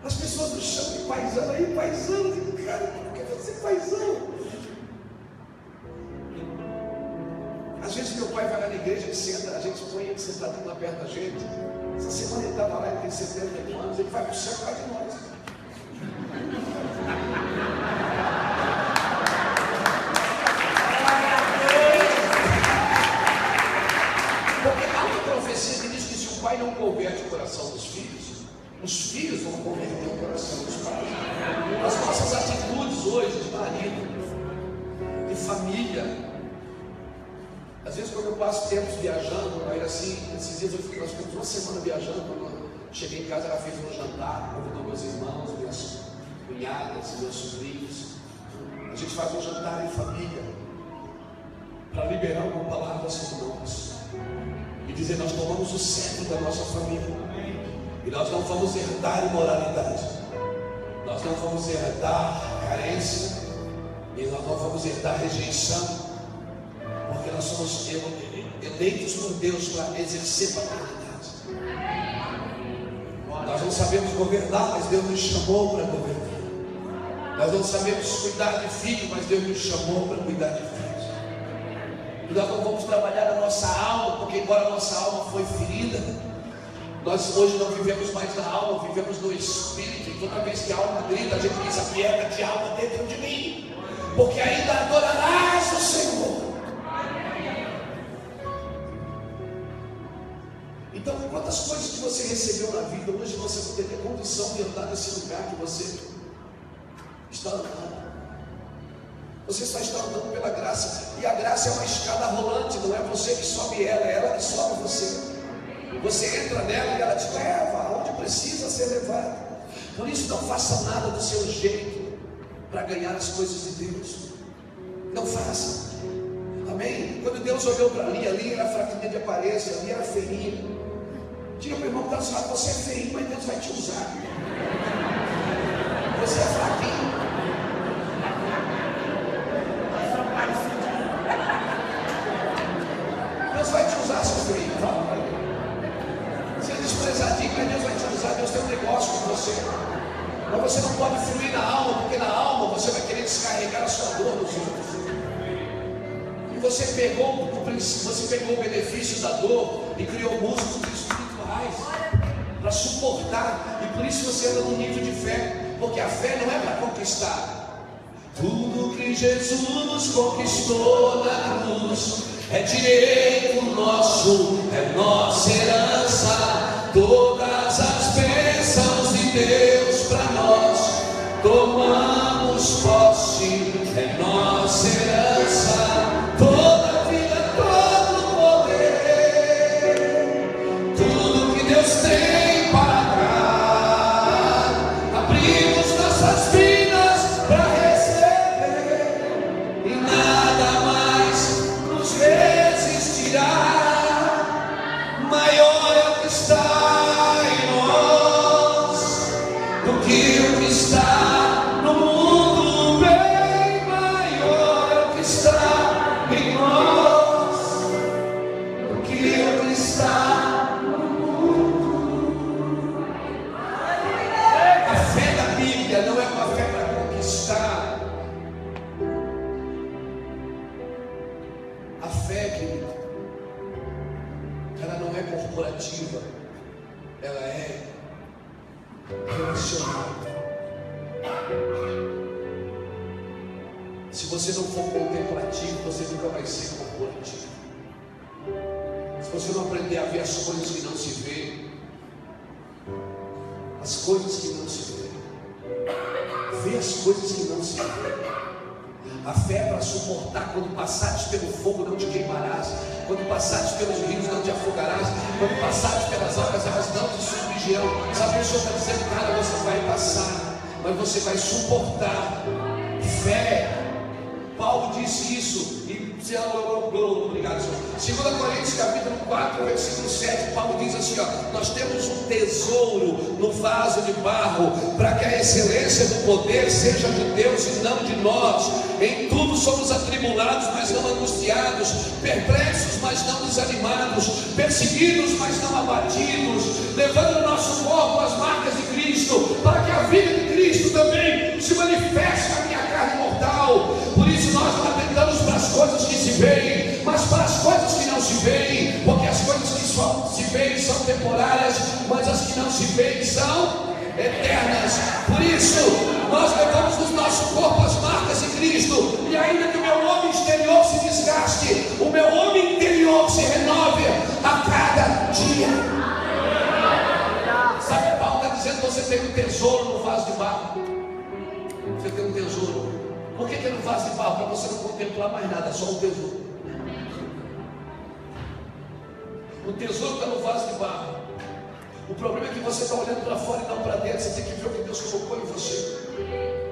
As pessoas nos chamam de paizão. Aí, paizão, eu digo, cara, por que você é paizão? Às vezes meu pai vai lá na igreja, ele senta, a gente põe ele sentadinho lá perto da gente. Essa semana ele estava lá, ele tem 70 anos, ele vai para o céu por causa de nós. Porque há uma profecia que diz que se o pai não converte o coração dos filhos, os filhos vão converter o coração dos pais. As nossas atitudes hoje de marido, de família. Às vezes quando eu passo tempos viajando, aí assim, esses dias nós ficamos uma semana viajando, quando eu cheguei em casa ela fez um jantar, convidou meus irmãos, minhas cunhadas, meus sobrinhos. A gente faz um jantar em família, para liberar uma palavra sobre nós. E dizer, nós tomamos o centro da nossa família. E nós não vamos herdar imoralidade. Nós não vamos herdar carência. E nós não vamos herdar rejeição. Porque nós somos eleitos por Deus para exercer paternidade. Nós não sabemos governar, mas Deus nos chamou para governar. Nós não sabemos cuidar de filhos, mas Deus nos chamou para cuidar de filhos. E nós não vamos trabalhar a nossa alma, porque embora a nossa alma foi ferida, nós hoje não vivemos mais na alma, vivemos no Espírito. E toda vez que a alma grita, a gente diz, aquieta-te alma dentro de mim, porque ainda adorarás o Senhor. Então, quantas coisas que você recebeu na vida, hoje você não tem condição de andar nesse lugar que você está andando. Você só está andando pela graça. E a graça é uma escada rolante, não é você que sobe ela, é ela que sobe você. Você entra nela e ela te leva aonde precisa ser levado. Por isso, não faça nada do seu jeito para ganhar as coisas de Deus. Não faça. Amém? Quando Deus olhou para ali era fraquinha de aparência, ali era feinha. Diga para o irmão que está do seu lado: você é feio, mas Deus vai te usar. Você é fraquinho. Deus vai te usar, seu feio. Você é desprezadinho, mas Deus vai te usar. Deus tem um negócio com você. Mas você não pode fluir na alma, porque na alma você vai querer descarregar a sua dor nos outros. E você pegou o benefício da dor e criou músculos espirituais para suportar. E por isso você anda num nível de fé. Porque a fé não é para conquistar. Tudo que Jesus conquistou na cruz é direito nosso, é nossa herança. Todas as bênçãos de Deus para nós tomamos posse, é nossa herança. Toda a vida, todo o poder, tudo que Deus tem para dar, abrimos nossas vidas para receber, e nada mais nos resistirá. Maior é o que está em nós do que o que está no mundo. Bem maior é o que está em nós do que o que está no mundo. A fé da Bíblia não é uma fé para conquistar. A fé, querido, ela não é corporativa, ela é relacional. Se você não for contemplativo, você nunca vai ser corporativo. Se você não aprender a ver as coisas que não se vê, as coisas que não se vê, vê as coisas que não se vê. A fé é para suportar. Quando passares pelo fogo não te queimarás, quando passares pelos rios não te afogarás, quando passares pelas águas elas não te submergirão. Sabe o que o Senhor está dizendo? Cara, você vai passar, mas você vai suportar. Fé. Paulo disse isso e obrigado, Senhor. 2 Coríntios capítulo 4, versículo 7, Paulo diz assim, nós temos um tesouro no vaso de barro, para que a excelência do poder seja de Deus e não de nós. Em tudo somos atribulados, mas não angustiados, perplexos, mas não desanimados, perseguidos, mas não abatidos, levando no nosso corpo as marcas de Cristo, para que a vida de Cristo também se manifeste na minha carne mortal. Por isso nós não atentamos para as coisas que se veem, mas para as coisas que não se veem, porque as coisas que se veem são temporárias, mas as que não se veem são eternas. Por isso nós levamos no nosso corpo as marcas de Cristo, e ainda que o meu homem exterior se desgaste, o meu homem interior se renove a cada dia. Sabe, Paulo está dizendo: você tem um tesouro no vaso de barro. Você tem um tesouro. Por que é no vaso de barro? Para você não contemplar mais nada, só o tesouro. O tesouro está no vaso de barro. O problema é que você está olhando para fora e não para dentro. Você tem que ver o que Deus colocou em você,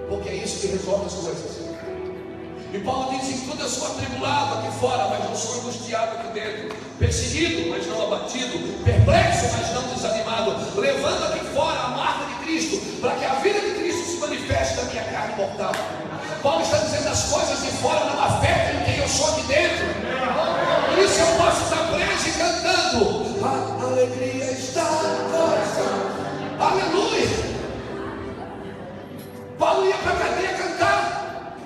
porque é isso que resolve as coisas. E Paulo diz: em tudo eu sou atribulado aqui fora, mas não sou angustiado aqui dentro, perseguido, mas não abatido, perplexo, mas não desanimado, levando aqui fora a marca de Cristo, para que a vida de Cristo se manifeste na minha carne mortal. Paulo está dizendo: as coisas de fora não afetam quem eu sou aqui dentro. Por isso eu posso estar preso e cantando: a alegria está no coração. Aleluia. Paulo ia para a cadeia cantar,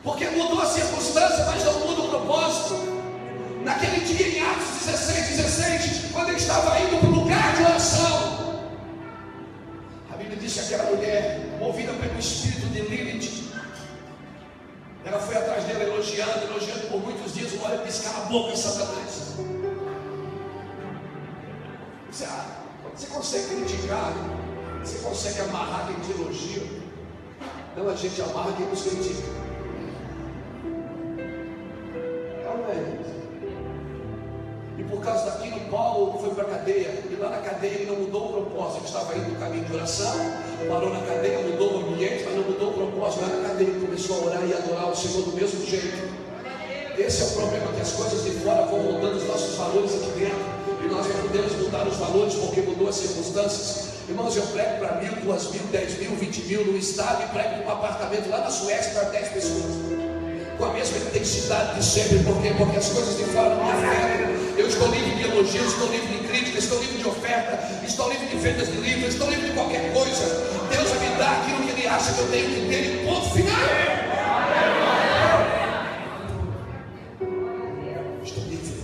porque mudou a circunstância, mas não muda o propósito. Naquele dia, em Atos 16, quando ele estava indo para o lugar de oração, a Bíblia diz que aquela mulher, movida pelo espírito de Lilith, ela foi atrás dela elogiando por muitos dias. Uma hora ele disse: cala a boca, Satanás. Você consegue criticar, você consegue amarrar quem te elogia, Não, a gente amarra quem nos critica. E por causa daquilo, Paulo foi para a cadeia. E lá na cadeia ele não mudou o propósito. Ele estava indo no caminho de oração, parou na cadeia, mudou o ambiente, mas não mudou o propósito. Lá na cadeia ele começou a orar e adorar o Senhor do mesmo jeito. Esse é o problema, que as coisas de fora vão mudando os nossos valores aqui dentro. E nós não podemos mudar os valores porque mudou as circunstâncias. Irmãos, eu prego para 1.000, 2.000, 10.000, 20.000 no estado, e prego para um apartamento lá na Suécia para 10 pessoas. Com a mesma intensidade de sempre. Por quê? Porque as coisas de fora não me afetam. Eu estou livre de elogios, estou livre de críticas, estou livre de oferta, estou livre de vendas de livros, estou livre de qualquer coisa. Deus vai me dar aquilo que Ele acha que eu tenho que ter, e ponto final. Estou livre.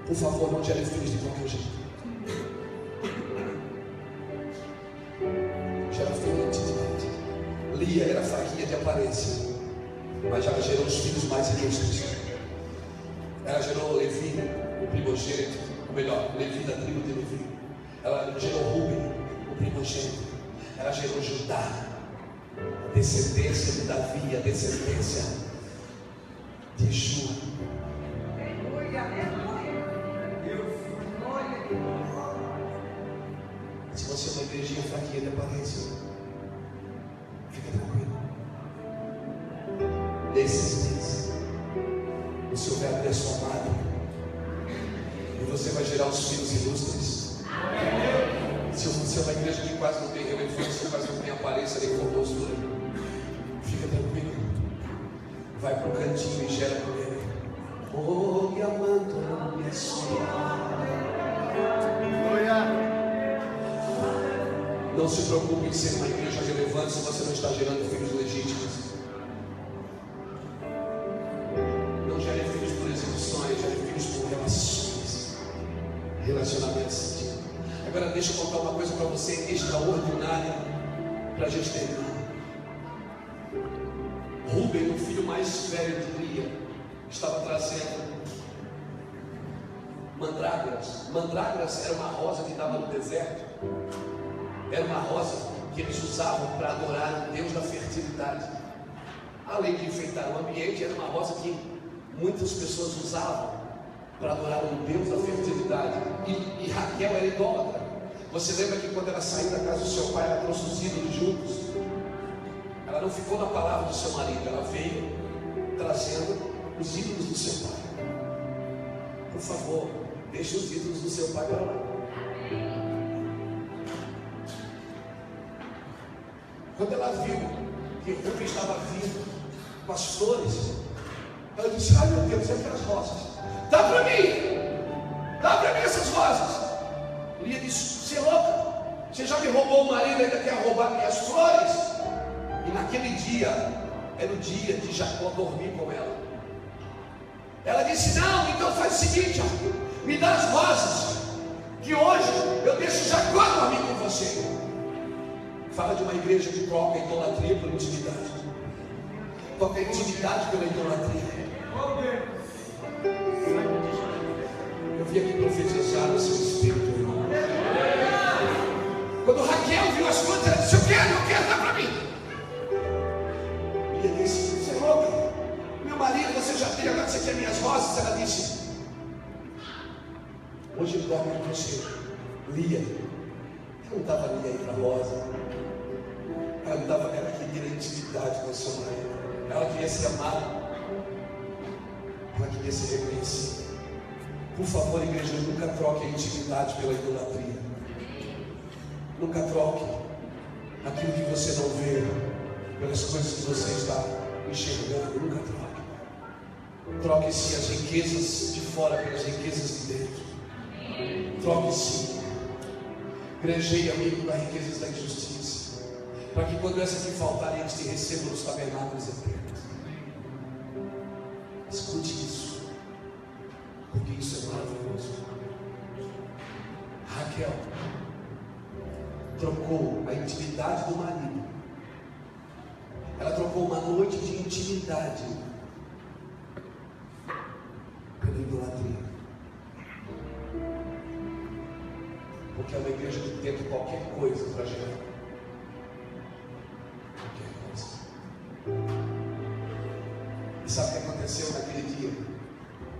Por favor, não gere filhos de qualquer jeito. Gera filho de intimidade. Lia era fraquinha de aparência, mas já gerou os filhos mais ilustres. Ela gerou Levi, o primogênito, ou melhor, Levi da tribo de Levi. Ela gerou Rubem, o primogênito. Ela gerou Judá, a descendência de Davi, a descendência de Yeshua. Se você é uma igrejinha fraquinha de aparência, fica tranquilo. Nesses dias, o Senhor vai abrir a sua madre e você vai gerar os filhos ilustres. Se você é uma igreja que quase não tem relevância, quase não tem aparência nem compostura, fica tranquilo. Vai para o cantinho e gera com ele. Oh, me amando, minha senhora. Não se preocupe em ser uma igreja relevante se você não está gerando filhos legítimos. Não gere filhos por exibições, gere filhos por relações, relacionamentos sentidos. Agora deixa eu contar uma coisa para você extraordinária, para a gente terminar. Rubem, o filho mais velho de Lia, estava trazendo mandrágoras. Mandrágoras era uma rosa que dava no deserto. Era uma rosa que eles usavam para adorar o Deus da fertilidade. Além de enfeitar o ambiente, era uma rosa que muitas pessoas usavam para adorar o Deus da fertilidade. E Raquel era idólatra. Você lembra que quando ela saiu da casa do seu pai, ela trouxe os ídolos juntos? Ela não ficou na palavra do seu marido, ela veio trazendo os ídolos do seu pai. Por favor, deixe os ídolos do seu pai para lá. Quando ela viu que Rubem estava vindo com as flores, ela disse: ai meu Deus, e aquelas rosas? Dá para mim! Dá para mim essas rosas! Lia disse: você é louca? Você já me roubou o marido e ainda quer roubar minhas flores? E naquele dia, era o dia de Jacó dormir com ela. Ela disse: não, então faz o seguinte, ó, me dá as rosas, que hoje eu deixo Jacó dormir com você. Fala de uma igreja que troca a idolatria por intimidade. Troca a intimidade pela idolatria. Eu vim aqui profetizar no seu espírito, irmão. Quando Raquel viu as flores, ela disse: eu quero, dá para mim. E ele disse: você é louca? Meu marido, você já tem, agora você quer minhas rosas? Ela disse: hoje ele dorme com você. Lia. Ela não estava ali aí para rosa. Ela queria intimidade com o seu marido. Ela queria ser amada. Ela queria ser reconhecida. Por favor, igreja, nunca troque a intimidade pela idolatria. Nunca troque aquilo que você não vê pelas coisas que você está enxergando. Nunca troque. Troque sim as riquezas de fora pelas riquezas de dentro. Troque sim. Granjeie, amigo, das riquezas da injustiça, para que quando essas te faltarem, eles te recebam nos tabernáculos eternos. Escute isso, porque isso é maravilhoso. Raquel trocou a intimidade do marido. Ela trocou uma noite de intimidade pela idolatria. que é uma igreja que tenta qualquer coisa para gerar. Qualquer coisa. E sabe o que aconteceu naquele dia?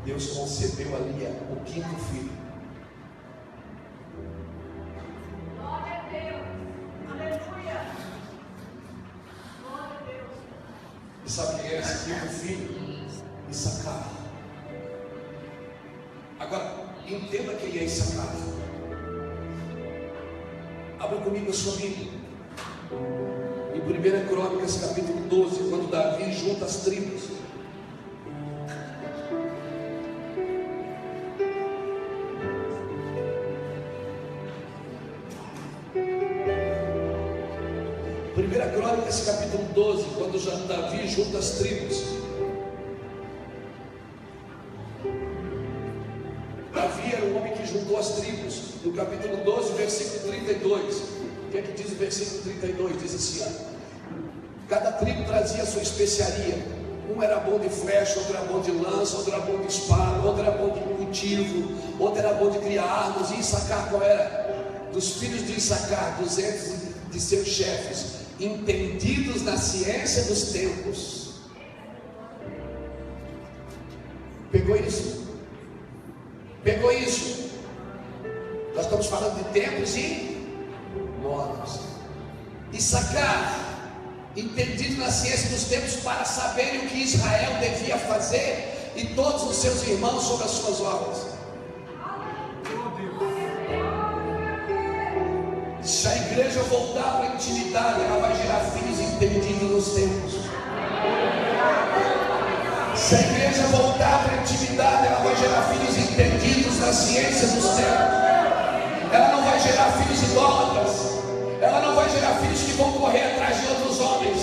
Deus concebeu ali o 5º filho. Glória a Deus. Aleluia. Glória a Deus. E sabe quem era esse 5º filho? Issacar. Agora, entenda quem é Issacar. Abra comigo a sua Bíblia. Em 1 Crônicas, capítulo 12, quando Davi junta as tribos. Crônicas, capítulo 12, quando Davi junta as tribos. Davi era um homem que juntou as tribos. No capítulo 12, versículo 32. O que é que diz o versículo 32? Diz assim: ó, cada tribo trazia a sua especiaria. Um era bom de flecha, outro era bom de lança, outro era bom de espada, outro era bom de cultivo, outro era bom de criar árvores. E Issacar qual era? Dos filhos de Issacar, 200 de seus chefes, entendidos na ciência dos tempos. Pegou isso? Pegou isso? Nós estamos falando de tempos e modos. Issacar, entendido na ciência dos tempos, para saberem o que Israel devia fazer e todos os seus irmãos sobre as suas obras. Se a igreja voltar para a intimidade, ela vai gerar filhos entendidos nos tempos. Se a igreja voltar para a intimidade, ela vai gerar filhos entendidos na ciência dos tempos. Ela não vai gerar filhos idólatras. Ela não vai gerar filhos que vão correr atrás de outros homens.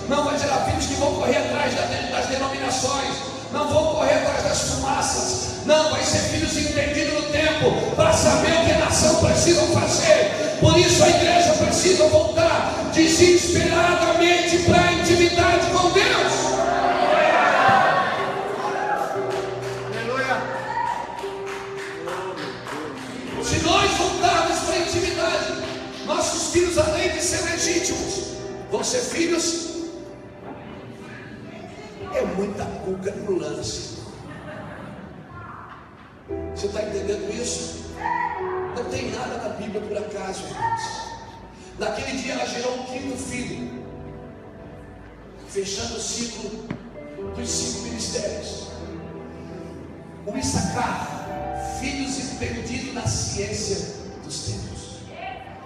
Não vai gerar filhos que vão correr atrás das denominações. Não vão correr atrás das fumaças. Não, vai ser filhos entendidos no tempo, para saber o que a nação precisa fazer. Por isso a igreja precisa voltar desesperadamente para a intimidade com Deus. Aleluia. Se nós voltarmos para a intimidade, nossos filhos, além de ser legítimos, vão ser filhos. É muita cuca no lance. Você está entendendo isso? Não tem nada na Bíblia por acaso, irmãos. Naquele dia ela gerou um 5º filho, fechando o ciclo dos 5 ministérios. O Issacar, filhos entendidos na ciência dos tempos,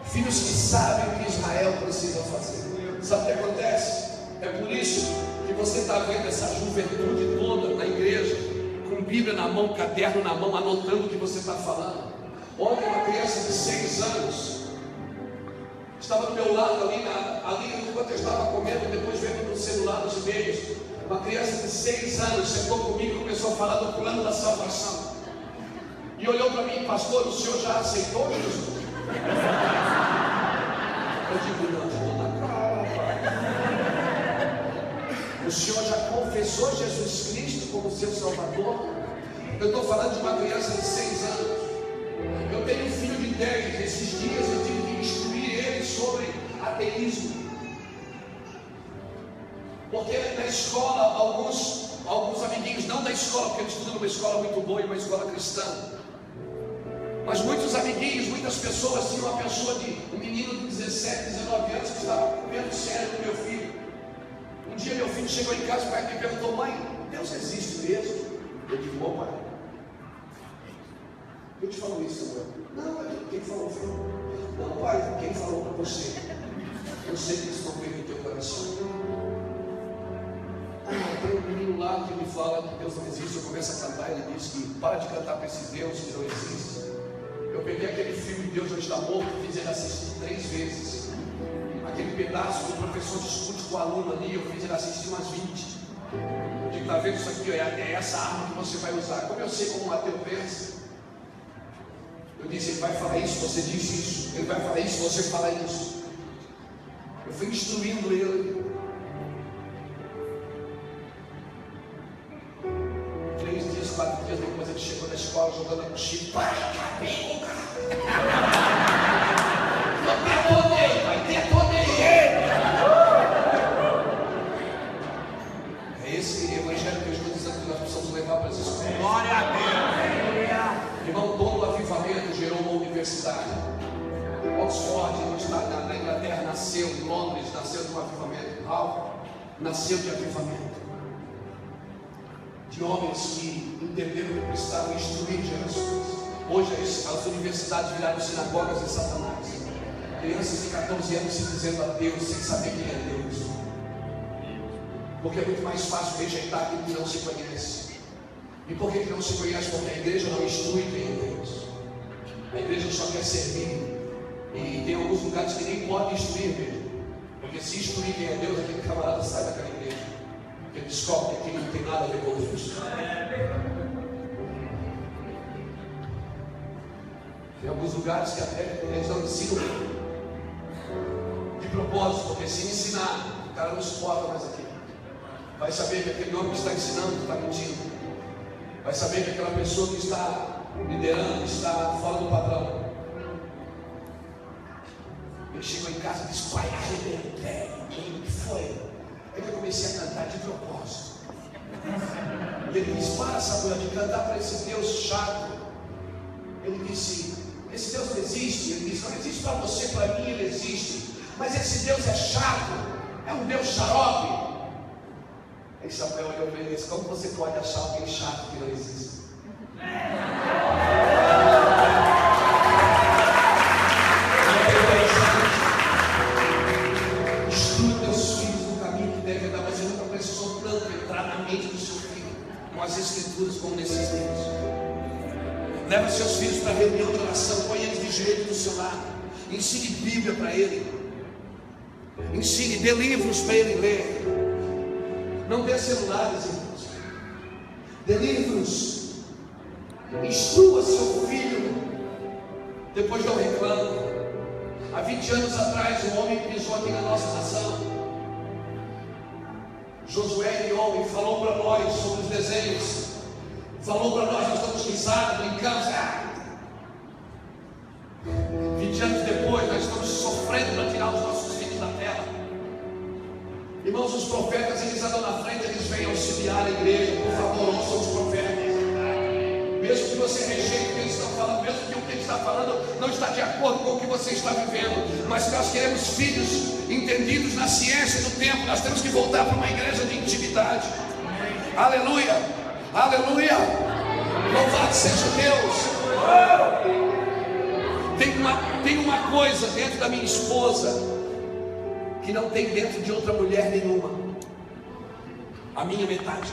filhos que sabem o que Israel precisa fazer. Sabe o que acontece? É por isso que você está vendo essa juventude toda na igreja, com Bíblia na mão, caderno na mão, anotando o que você está falando. Ontem uma criança de 6 anos estava do meu lado ali enquanto eu estava comendo, depois vendo no celular nos e-mails. Uma criança de 6 anos sentou comigo e começou a falar do plano da salvação. E olhou para mim: pastor, o senhor já aceitou Jesus? Eu digo: não, estou na cara. O senhor já confessou Jesus Cristo como seu Salvador? Eu estou falando de uma criança de 6 anos. Eu tenho um filho de 10. Esses dias eu tive que instruir ele sobre ateísmo. Porque na escola, alguns amiguinhos, não da escola, porque ele estuda numa escola muito boa e uma escola cristã, mas muitos amiguinhos, muitas pessoas tinham um menino de 17, 19 anos que estava comendo sério com meu filho. Um dia meu filho chegou em casa, o pai me perguntou: mãe, Deus existe mesmo? Eu digo: bom, pai, quem te falou isso, Samuel? Não, quem falou foi eu. Não, pai, quem falou para você? Eu sei que isso não veio no teu coração. Tem um menino lá que me fala que Deus não existe. Eu começo a cantar, ele diz que para de cantar para esse Deus que não existe. Eu peguei aquele filme Deus Já Está Morto e fiz ele assistir 3 vezes. Aquele pedaço que o professor discute com o aluno ali, eu fiz ele assistir umas 20. Eu digo: está vendo isso aqui? É essa arma que você vai usar. Como eu sei como o Mateus pensa, eu disse: ele vai falar isso, você diz isso. Ele vai falar isso, você fala isso. Eu fui instruindo ele. 3 dias, 4 dias depois ele chegou na escola jogando a mochila. É esse evangelho que eu estou dizendo que nós precisamos levar para as escolas. Glória a Deus. Irmão, todo o avivamento gerou uma universidade. Oxford, no estado da Inglaterra, nasceu, em Londres, nasceu de um avivamento. Harvard nasceu de avivamento. De homens que entenderam que precisavam instruir gerações. Hoje as universidades viraram sinagogas de Satanás. Crianças de 14 anos se dizendo a Deus sem saber quem é Deus. Porque é muito mais fácil rejeitar aquilo que não se conhece. E por que não se conhece? Porque a igreja não instrui quem é Deus. A igreja só quer servir. E tem alguns lugares que nem pode instruir mesmo. Porque se instruir quem é Deus, aquele camarada sai daquela igreja. Porque ele descobre que aquilo não tem nada a ver com Deus. Tem alguns lugares que até eles não ensinam de propósito, porque se ensinar, o cara não suporta mais aquilo. Vai saber que aquele homem que está ensinando está mentindo. Vai saber que aquela pessoa que está liderando está fora do padrão. Ele chegou em casa e disse: pai, arrebentei. O que foi? É que eu comecei a cantar de propósito. E ele disse: para, Samuel, de cantar para esse Deus chato. Ele disse: esse Deus não existe. Ele disse: não existe para você, para mim ele existe. Mas esse Deus é chato, é um Deus xarope. Aí Samuel olhou para ele e disse: como você pode achar alguém chato que não existe? Instrua teus filhos no caminho que deve andar. Você nunca precisou tanto entrar na mente do seu filho com as escrituras como nesses dias. Leva seus filhos para a reunião de oração, põe eles de direito do seu lado. Ensine Bíblia para ele. Ensine, dê livros para ele ler. Não dê celulares, irmãos. Dê livros. Instrua seu filho. Depois não reclame. Há 20 anos atrás, um homem pisou aqui na nossa nação. Josué Nion falou para nós sobre os desenhos. Falou para nós estamos risados, brincamos. 20 anos depois, nós estamos sofrendo para tirar os nossos filhos da tela. Irmãos, os profetas, eles andam na frente, eles vêm auxiliar a igreja. Por favor, ouçam os profetas. Mesmo que você rejeite o que eles estão falando, mesmo que o que eles estão falando não está de acordo com o que você está vivendo, mas nós queremos filhos entendidos na ciência do tempo. Nós temos que voltar para uma igreja de intimidade. Aleluia, aleluia, louvado seja Deus. Tem uma coisa dentro da minha esposa que não tem dentro de outra mulher nenhuma: a minha metade.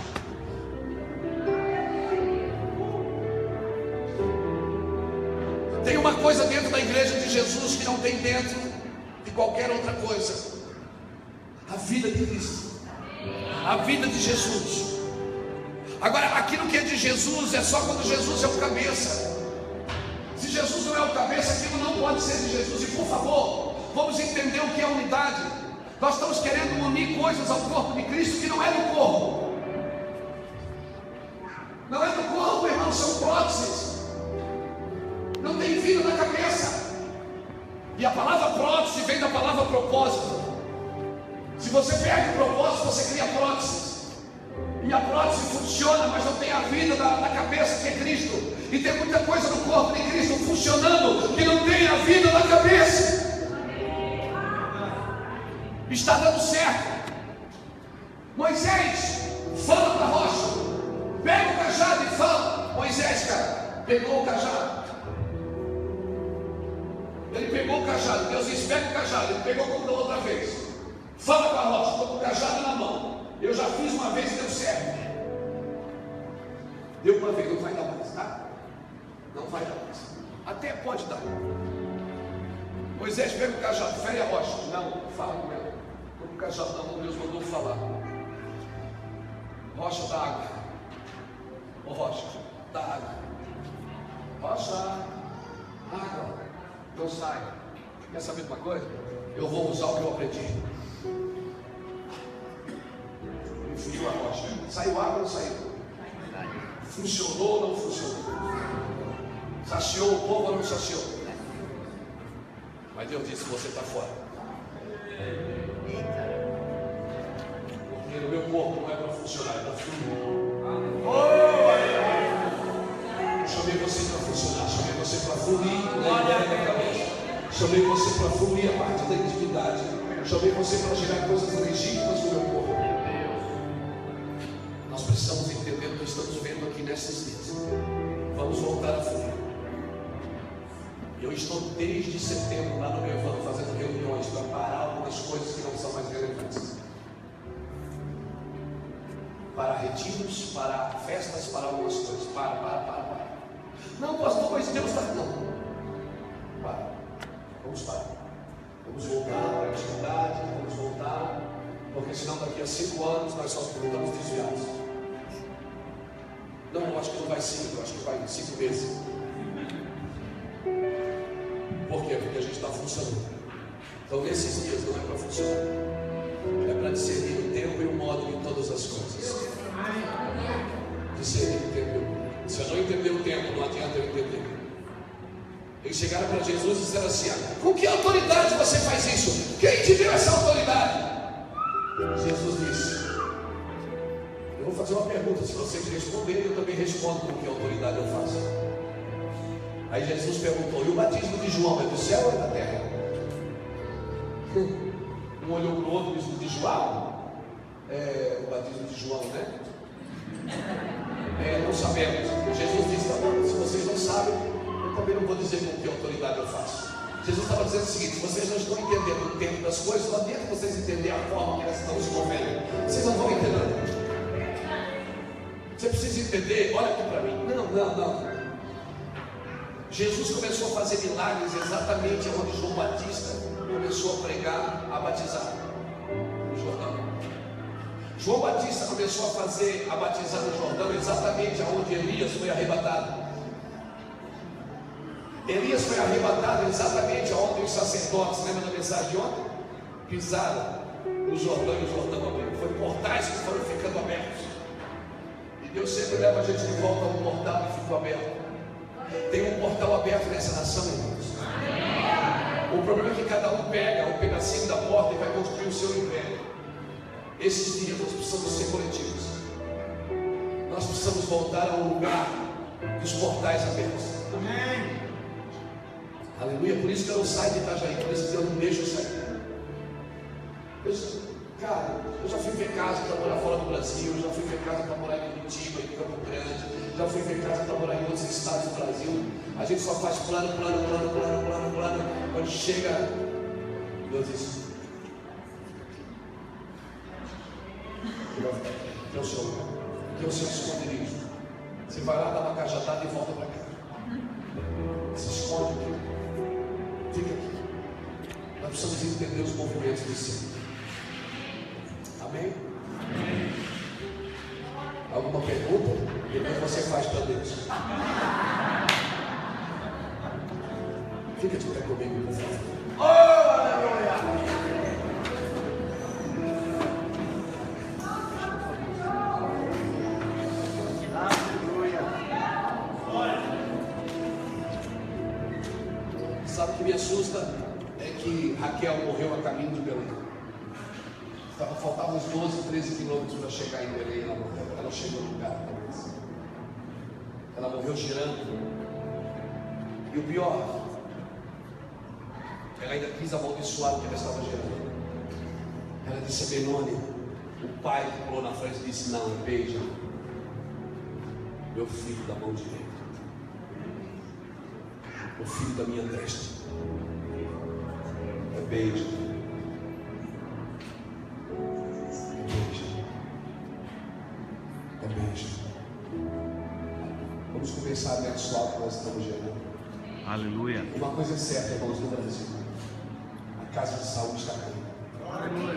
Tem uma coisa dentro da igreja de Jesus que não tem dentro de qualquer outra coisa: a vida de Cristo, a vida de Jesus. Agora, aquilo que é de Jesus é só quando Jesus é o cabeça. Se Jesus não é o cabeça, aquilo não pode ser de Jesus. E por favor, vamos entender o que é unidade. Nós estamos querendo unir coisas ao corpo de Cristo que não é do corpo. Não é do corpo, irmão, são próteses. Não tem vida na cabeça. E a palavra prótese vem da palavra propósito. Se você perde o propósito, você cria prótese. E a prótese funciona, mas não tem a vida da cabeça que é Cristo. E tem muita coisa no corpo de Cristo funcionando que não tem a vida da cabeça. Está dando certo. Moisés fala para a rocha: pega o cajado e fala. Moisés, cara, pegou o cajado. Ele pegou o cajado. Deus disse: pega o cajado. Ele pegou como da outra vez. Fala com a rocha, estou com o cajado na mão. Eu já fiz uma vez e deu certo. Deu uma vez, não vai dar mais, tá? Não vai dar mais. Até pode dar. Moisés pega o cajado, fere a rocha. Não, fala com ela. Com o cajado na mão, Deus mandou falar. Rocha dá água. Ô rocha, dá água. Rocha, água. Então sai. Quer saber de uma coisa? Eu vou usar o que eu aprendi. Enfiou a rocha. Saiu água ou não saiu? Funcionou ou não funcionou? Saciou o povo ou não saciou? Mas Deus disse: você está fora. Porque no meu corpo não é para funcionar. Chamei você para fluir a partir da intimidade. Chamei você para gerar coisas legítimas no meu corpo. Nós precisamos entender o que estamos vendo aqui nesses dias. Vamos voltar a fluir. Eu estou desde setembro lá no Levando fazendo reuniões para parar algumas coisas que não são mais relevantes. Para retiros, para festas, para algumas coisas. Para. Não, pastor, mas Deus está... Não. Para. Vamos parar. Vamos voltar para a intimidade, vamos voltar. Porque senão daqui a 5 anos nós só estamos desviados. Não, eu acho que não vai 5, eu acho que vai 5 meses. Por quê? Porque a gente está funcionando. Então nesses dias não é para funcionar. É para discernir o tempo e o modo em todas as coisas. Discernir o tempo e o modo. Se eu não entender o tempo, não adianta eu entender. Eles chegaram para Jesus e disseram assim: com que autoridade você faz isso? Quem te deu essa autoridade? Jesus disse: eu vou fazer uma pergunta, se vocês responderem, eu também respondo com que autoridade eu faço. Aí Jesus perguntou: e o batismo de João é do céu ou é da terra? Um olhou para o outro e disse: de João? É o batismo de João, né? Não sabemos. Jesus disse: tá bom, se vocês não sabem, eu também não vou dizer com que autoridade eu faço. Jesus estava dizendo o seguinte: se vocês não estão entendendo o tempo das coisas, não adianta vocês entenderem a forma que elas estão se movendo. Vocês não vão entender. Você precisa entender, olha aqui para mim. Não. Jesus começou a fazer milagres exatamente onde João Batista começou a pregar, a batizar no Jordão. João Batista começou a batizar no Jordão exatamente onde Elias foi arrebatado. Elias foi arrebatado exatamente onde os sacerdotes, lembra da mensagem de ontem? Pisaram o Jordão e o Jordão abriu. Foi portais que foram ficando abertos. E Deus sempre leva a gente de volta a um portal que ficou aberto. Tem um portal aberto nessa nação, irmãos. O problema é que cada um pega um pedacinho da porta e vai construir o seu império. Esses dias nós precisamos ser coletivos. Nós precisamos voltar ao lugar dos portais abertos. Amém. Aleluia. Por isso que eu não saio de Itajaí. Por isso que eu não deixo eu sair. Cara, eu já fui ver casa para morar fora do Brasil. Eu já fui ver casa para morar em Curitiba, em Campo Grande. Já fui ver casa para morar em outros estados do Brasil. A gente só faz plano. Quando chega, Deus diz: que é o seu lugar, que é o seu esconderijo. Você vai lá, dá uma cajatada e volta para cá. Se esconde aqui. Fica aqui. Nós precisamos entender os movimentos do céu. Amém? Alguma pergunta? Depois você faz para Deus. Fica de pé comigo, por favor. Oh, aleluia! Sabe o que me assusta? É que Raquel morreu a caminho de Belém. Faltavam uns 12, 13 quilômetros para chegar em Belém. Ela morreu. Ela chegou no lugar. Ela morreu girando. E o pior, ela ainda quis amaldiçoar o que ela estava gerando. Ela disse a Benoni, o pai que pulou na frente disse: não, beija meu filho da mão direita, o filho da minha testa. Beija. Vamos começar a abençoar o que nós estamos gerando. Aleluia. Uma coisa é certa, irmãos, no Brasil: a casa de Saul está caindo. Aleluia.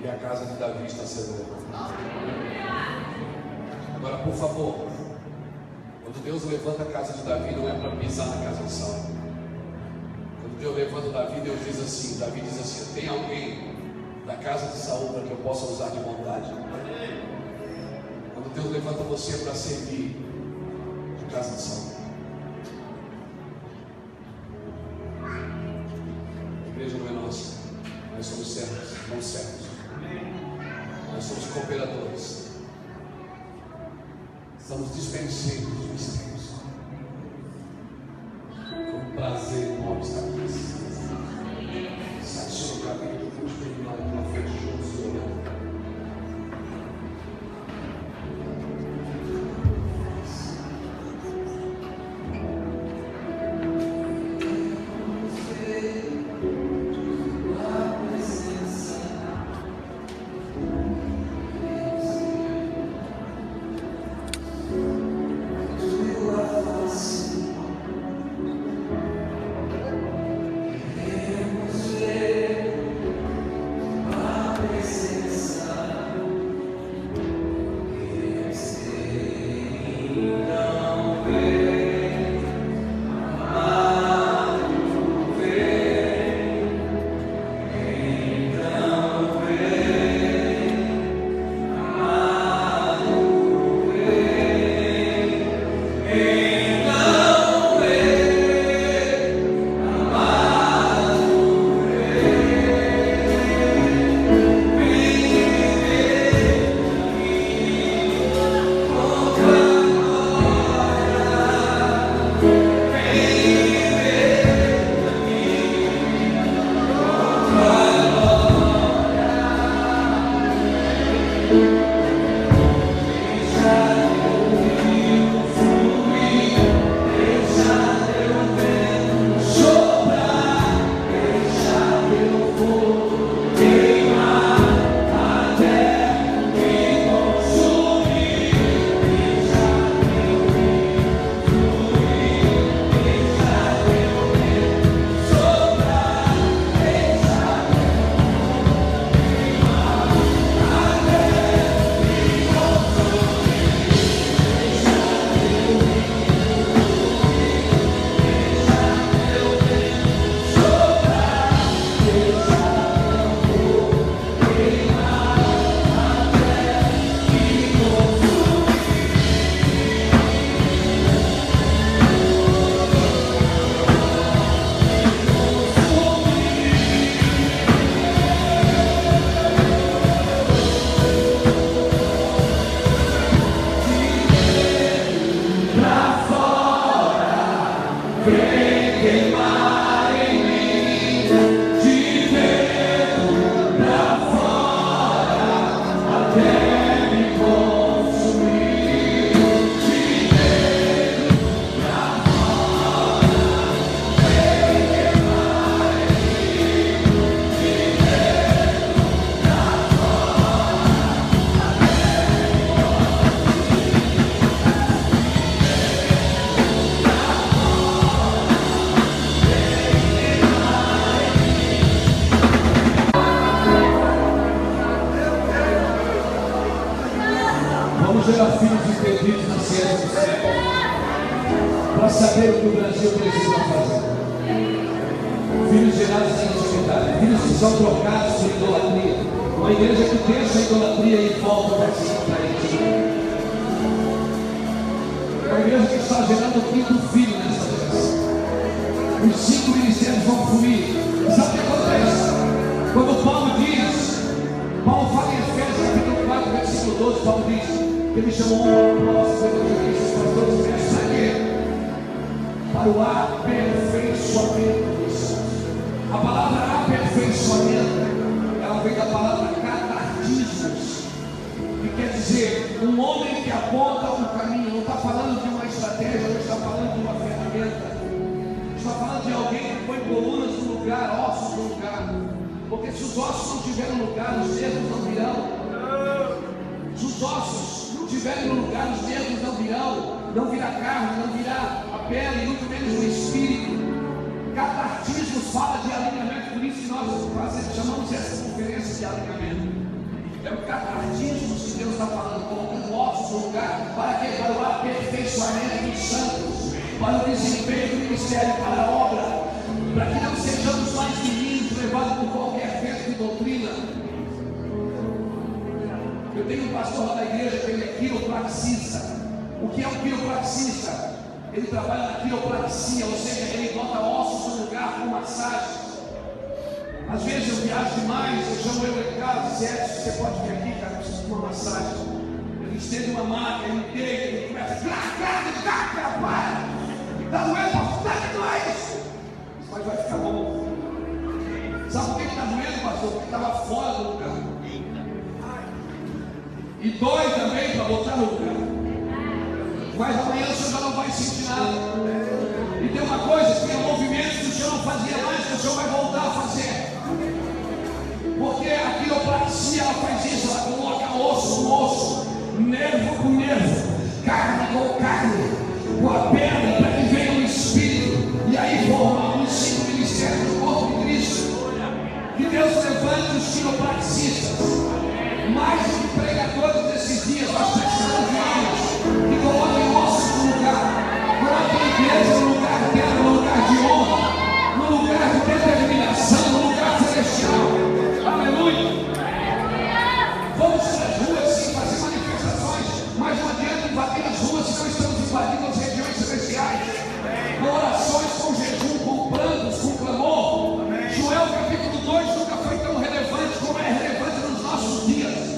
E a casa de Davi está sendo levantada. Agora, por favor, quando Deus levanta a casa de Davi, não é para pisar na casa de Saul. Quando Deus levanta Davi, Deus diz assim: Davi diz assim: tem alguém da casa de Saul para que eu possa usar de vontade. Quando Deus levanta você para servir a casa de Saul. A igreja não é nossa. Nós somos servos, não servos. Nós somos cooperadores. Estamos dispensando os mistérios. Com prazer. Maria fechou o seu olhar. Gerar filhos entendidos na ciência do céu, para saber o que o Brasil precisa fazer. Filhos gerados em intimidade, filhos que são trocados por idolatria. Uma igreja que deixa a idolatria e volta para cima para ele. Uma igreja que está gerando o quinto filho nessa vez. Os 5 ministérios vão fluir. Sabe o que acontece? Quando Paulo fala em Efésios capítulo 4, versículo 12, Paulo diz: Ele chamou apóstolos, evangelistas, pastores, mestres, para o aperfeiçoamento. A palavra aperfeiçoamento, ela vem da palavra catartismos, que quer dizer um homem que aponta um caminho. Não está falando de uma estratégia, não está falando de uma ferramenta, está falando de alguém que põe colunas no lugar, ossos no lugar. Porque se os ossos não tiverem lugar, os nervos não virão. Se os ossos não tiverem no lugar, os nervos não virão. Não virá carne, não virá a pele, muito menos o espírito. Catartismo fala de alinhamento, por isso que nós chamamos essa conferência de alinhamento. É o catartismo que Deus está falando, colocando ossos no lugar. Para quê? Para o aperfeiçoamento dos santos, para o desempenho do ministério, para a obra, para que não sejamos mais meninos levados por qualquer vento de doutrina. Eu tenho um pastor lá da igreja que ele é quiropraxista. O que é um quiropraxista? Ele trabalha na quiropraxia, ou seja, ele bota ossos no lugar com massagem. Às vezes eu viajo demais, eu chamo ele em casa, Sérgio, você pode vir aqui, cara, eu preciso de uma massagem. Ele estende uma máquina, ele deita, ele começa a para! Está doendo, pastor? Não é isso! Mas vai ficar bom. Sabe por que está doendo, pastor? pastor, porque estava fora do lugar. E dói também para botar no lugar. Mas amanhã o senhor já não vai sentir nada. E tem uma coisa, tem movimentos que o senhor não fazia mais, que o senhor vai voltar a fazer. Porque a quiropraxia, ela faz isso, ela coloca osso com osso, nervo com nervo, carne com carne, com a perna, para que venha o Espírito, e aí formar os 5 ministérios do corpo de Cristo. Que Deus levante os quiropraxistas. Mais do que pregadores desses dias, nós precisamos de almas que coloquem ossos no lugar, coloquem a igreja no lugar dela, no lugar de honra, no lugar de determinação, no lugar celestial. Aleluia! Vamos para as ruas sim, fazer manifestações, mas não adianta invadir as ruas se não estamos invadindo as regiões celestiais. Com orações, com jejum, com prantos, com clamor. Joel capítulo 2 nunca foi tão relevante como é relevante nos nossos dias.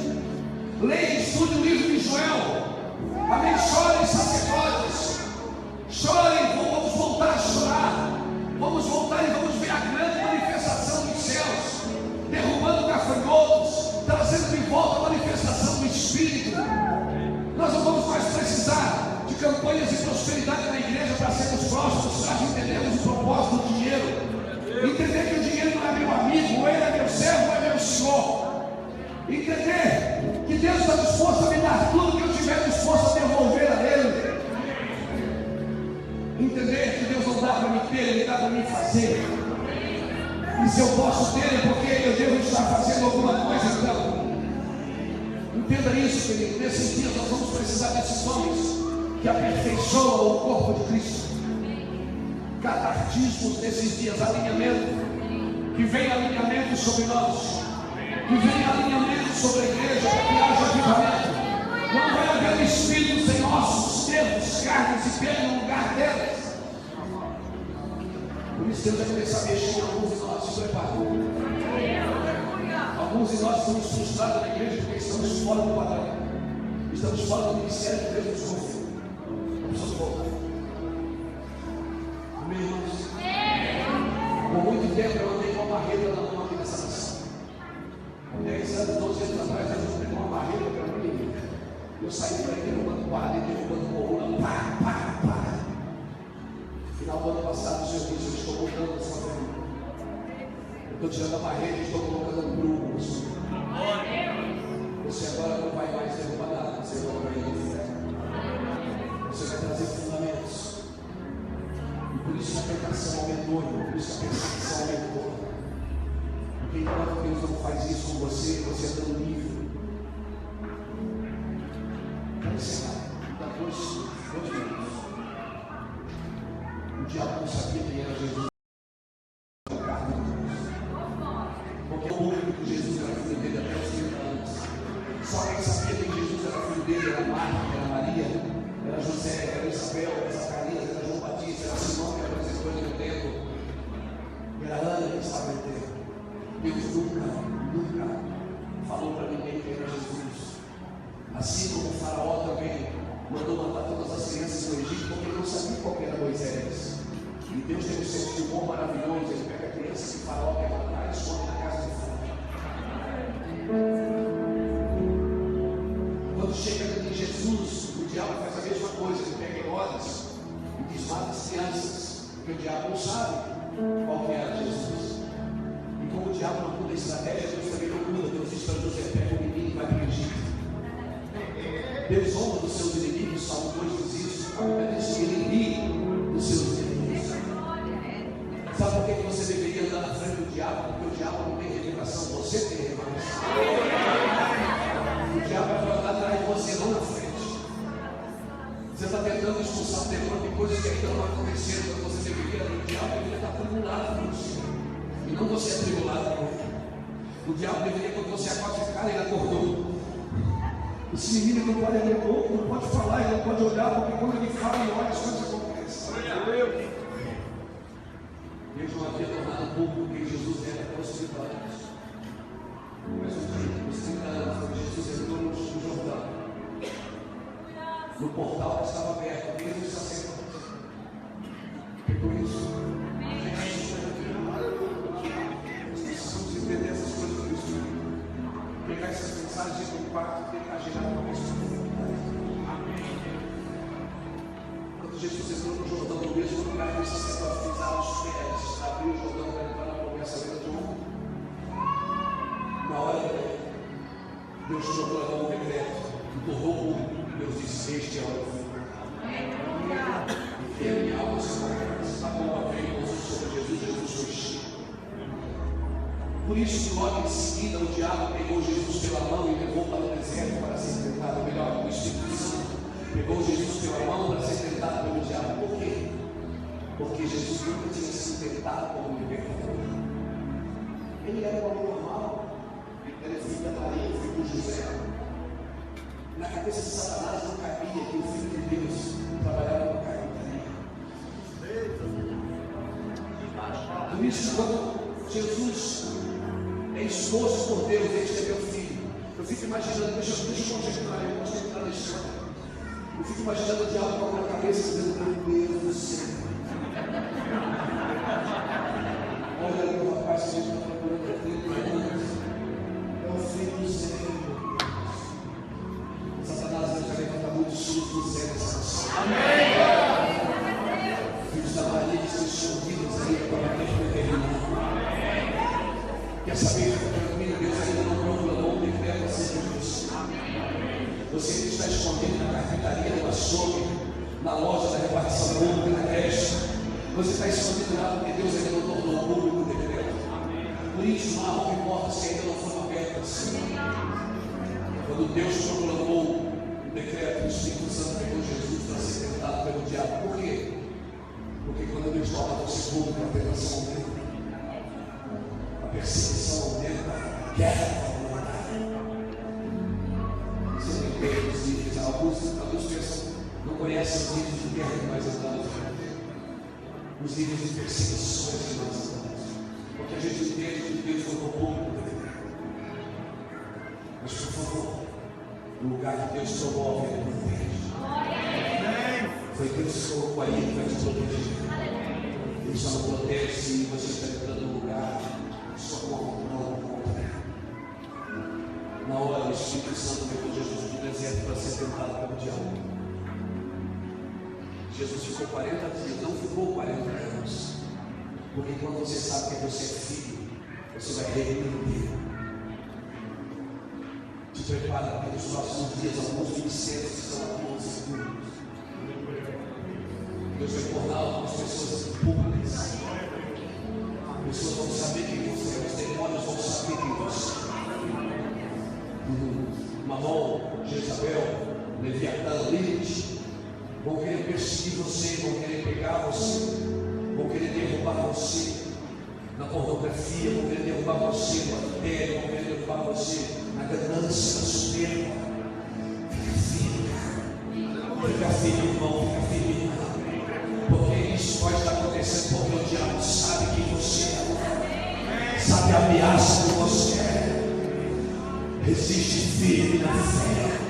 Leia e estude o livro de Joel. Amém? Chorem, sacerdotes. Chorem, vamos voltar a chorar. Vamos voltar e vamos ver a grande manifestação dos céus, derrubando gafanhotos, trazendo de volta a manifestação do Espírito. Nós não vamos mais precisar de campanhas de prosperidade na igreja para sermos próximos, para entendermos o propósito do dinheiro. Entender que o dinheiro não é meu amigo, ele é meu servo, é meu senhor. Entender que Deus está disposto a me dar tudo que eu estiver disposto a devolver a Ele. Entender que Deus não dá para me ter, Ele dá para me fazer. E se eu posso ter, é porque eu devo estar fazendo alguma coisa. Então, entenda isso, querido. Nesses dias nós vamos precisar desses homens que aperfeiçoam o corpo de Cristo. Catartismos nesses dias, alinhamento. Que venha alinhamento sobre nós. Que venha alinhamento sobre a igreja, para que haja avivamento. Não vai haver um espírito sem ossos, nervos, carnes e pele no lugar delas. Por isso Deus vai começar a mexer em alguns de nós, se preparem. Alguns de nós estamos frustrados na igreja porque estamos fora do padrão. Estamos fora do ministério que Deus nos confiou. Vamos voltar. Amém, irmãos? Por muito tempo eu andei com uma barreira na mão aqui nessa nação. 10 anos, 12 anos atrás, eu andei com uma barreira para mim. Eu saí por aí derrubando quadro, derrubando coluna, pá. No final do ano passado, o Senhor disse: eu estou voltando essa família. Eu estou tirando a barreira e estou colocando um grupo. Você agora não vai mais derrubar nada, você agora vai edificar. Você vai trazer fundamentos. E por isso a tentação aumentou, por isso a perseguição aumentou. Porque enquanto Deus não faz isso com você, você está no nível. Quero encerrar. Dá 2 minutos. O diabo não sabia quem era Jesus. Porque o público de Jesus era filho dele até os 30 anos. Só quem sabia que Jesus era filho dele era Marta, era Maria, era José, era Isabel, era Zacarias, era João Batista, era Simão que apresentou ele no templo, era Ana que estava no templo. Deus nunca falou para ninguém que era Jesus. Assim como o faraó também mandou matar todas as crianças do Egito, porque ele não sabia qual era Moisés. E Deus tem um senso de humor maravilhoso. Ele pega a criança que o faraó quer matar e esconde na casa de fora. Quando chega em Jesus, o diabo faz a mesma coisa. Ele pega Herodes e desmata as crianças, porque o diabo não sabe qual que era Jesus. E como o diabo não muda a estratégia, Deus também não muda. Deus diz para José: pega o menino e vai para o Egito. Deus honra dos seus inimigos. Salmo 2 diz isso. A Bíblia diz que ele ri dos seus inimigos. Sabe por que você deveria andar na frente do diabo? Porque o diabo não tem revelação, você tem revelação. O diabo vai andar atrás de você, não na frente. Você está tentando expulsar o demônio de coisas que ainda não aconteceram, quando você deveria, o diabo deveria estar tribulado por você. E não você é tribulado por ele. O diabo deveria, quando você acorda, ficar, ele acordou. Esse menino não pode abrir a boca, não pode falar, ele não pode olhar, porque quando ele fala e olha, as coisas acontecem. Deus não havia tornado público quem Jesus era até os 30 anos. Mas os 30 anos, quando Jesus entrou no Jordão, no portal que estava aberto, mesmo os sacerdotes. Pegou isso? Nós precisamos entender essas coisas. Deus proclamou um decreto que tornou público. Deus disse: este é o meu filho. E a minha alma se conversa. A bomba veio sobre Jesus, Jesus foi cheio. Por isso que logo em seguida o diabo pegou Jesus pela mão e levou para o deserto para ser tentado. Ou melhor, o Espírito Santo pegou Jesus pela mão para ser tentado pelo diabo. Por quê? Porque Jesus nunca tinha sido tentado como libertador. Ele era um homem normal. Ele era filho da Maria, filho de José. Na cabeça de Satanás não cabia que o Filho de Deus trabalhava com carpintaria. Por isso, quando Jesus é exposto por Deus, este é meu filho. Eu fico imaginando, deixa eu conjecturar, eu posso entrar na história. Eu fico imaginando o diabo com a cabeça dizendo: meu Deus do céu. Olha ali o rapaz que está procurando há 30 anos. É o filho do Senhor. Satanás vai levantar muitos filhos do céu nessa nação. Amém. Filhos da Maria que estão escondidos aí para a eternidade. Quer saber que o caminho de Deus ainda não proclamou o decreto acerca de você? Você que está escondido na carpintaria, no açougue, na loja da repartição pública, na creche. Você está escondido lá porque Deus ainda não tornou público o decreto. Por isso não há portas que ainda não foram abertas. Quando Deus proclamou o decreto, o Espírito Santo pegou Jesus para ser tentado pelo diabo. Por quê? Porque quando Deus torna você público, a tentação aumenta. Perseguição aumenta, guerra aumenta. Você não entende os níveis. Alguns pensam, não conhecem os níveis de guerra que nós andamos, os níveis de perseguições que nós andamos, porque a gente entende que Deus foi o povo. Mas por favor, no lugar que Deus promove, Ele protege. Foi Deus que colocou aí que vai te proteger. Ele só não protege se você está entrando no lugar. Na hora o Espírito Santo levou Jesus do deserto para ser tentado pelo diabo. Jesus ficou 40 dias, não ficou 40 anos. Porque quando você sabe que você é filho, você vai repreender. Te prepara para os próximos dias, alguns ministérios que estão aqui nos segundos. Deus vai tornar algumas pessoas públicas. As pessoas vão saber quem você é, os demônios vão saber quem você é. Mamon, Jezabel, Leviatã, Lilith vão querer perseguir você, vão querer pegar você, vão querer derrubar você na pornografia, vão querer derrubar você no adultério, vão querer derrubar você na ganância, na soberba. Fica firme, irmão, fica firme, irmão. Porque isso pode estar acontecendo porque o diabo sabe quem você é, sabe a ameaça que você é. Resiste firme na fé.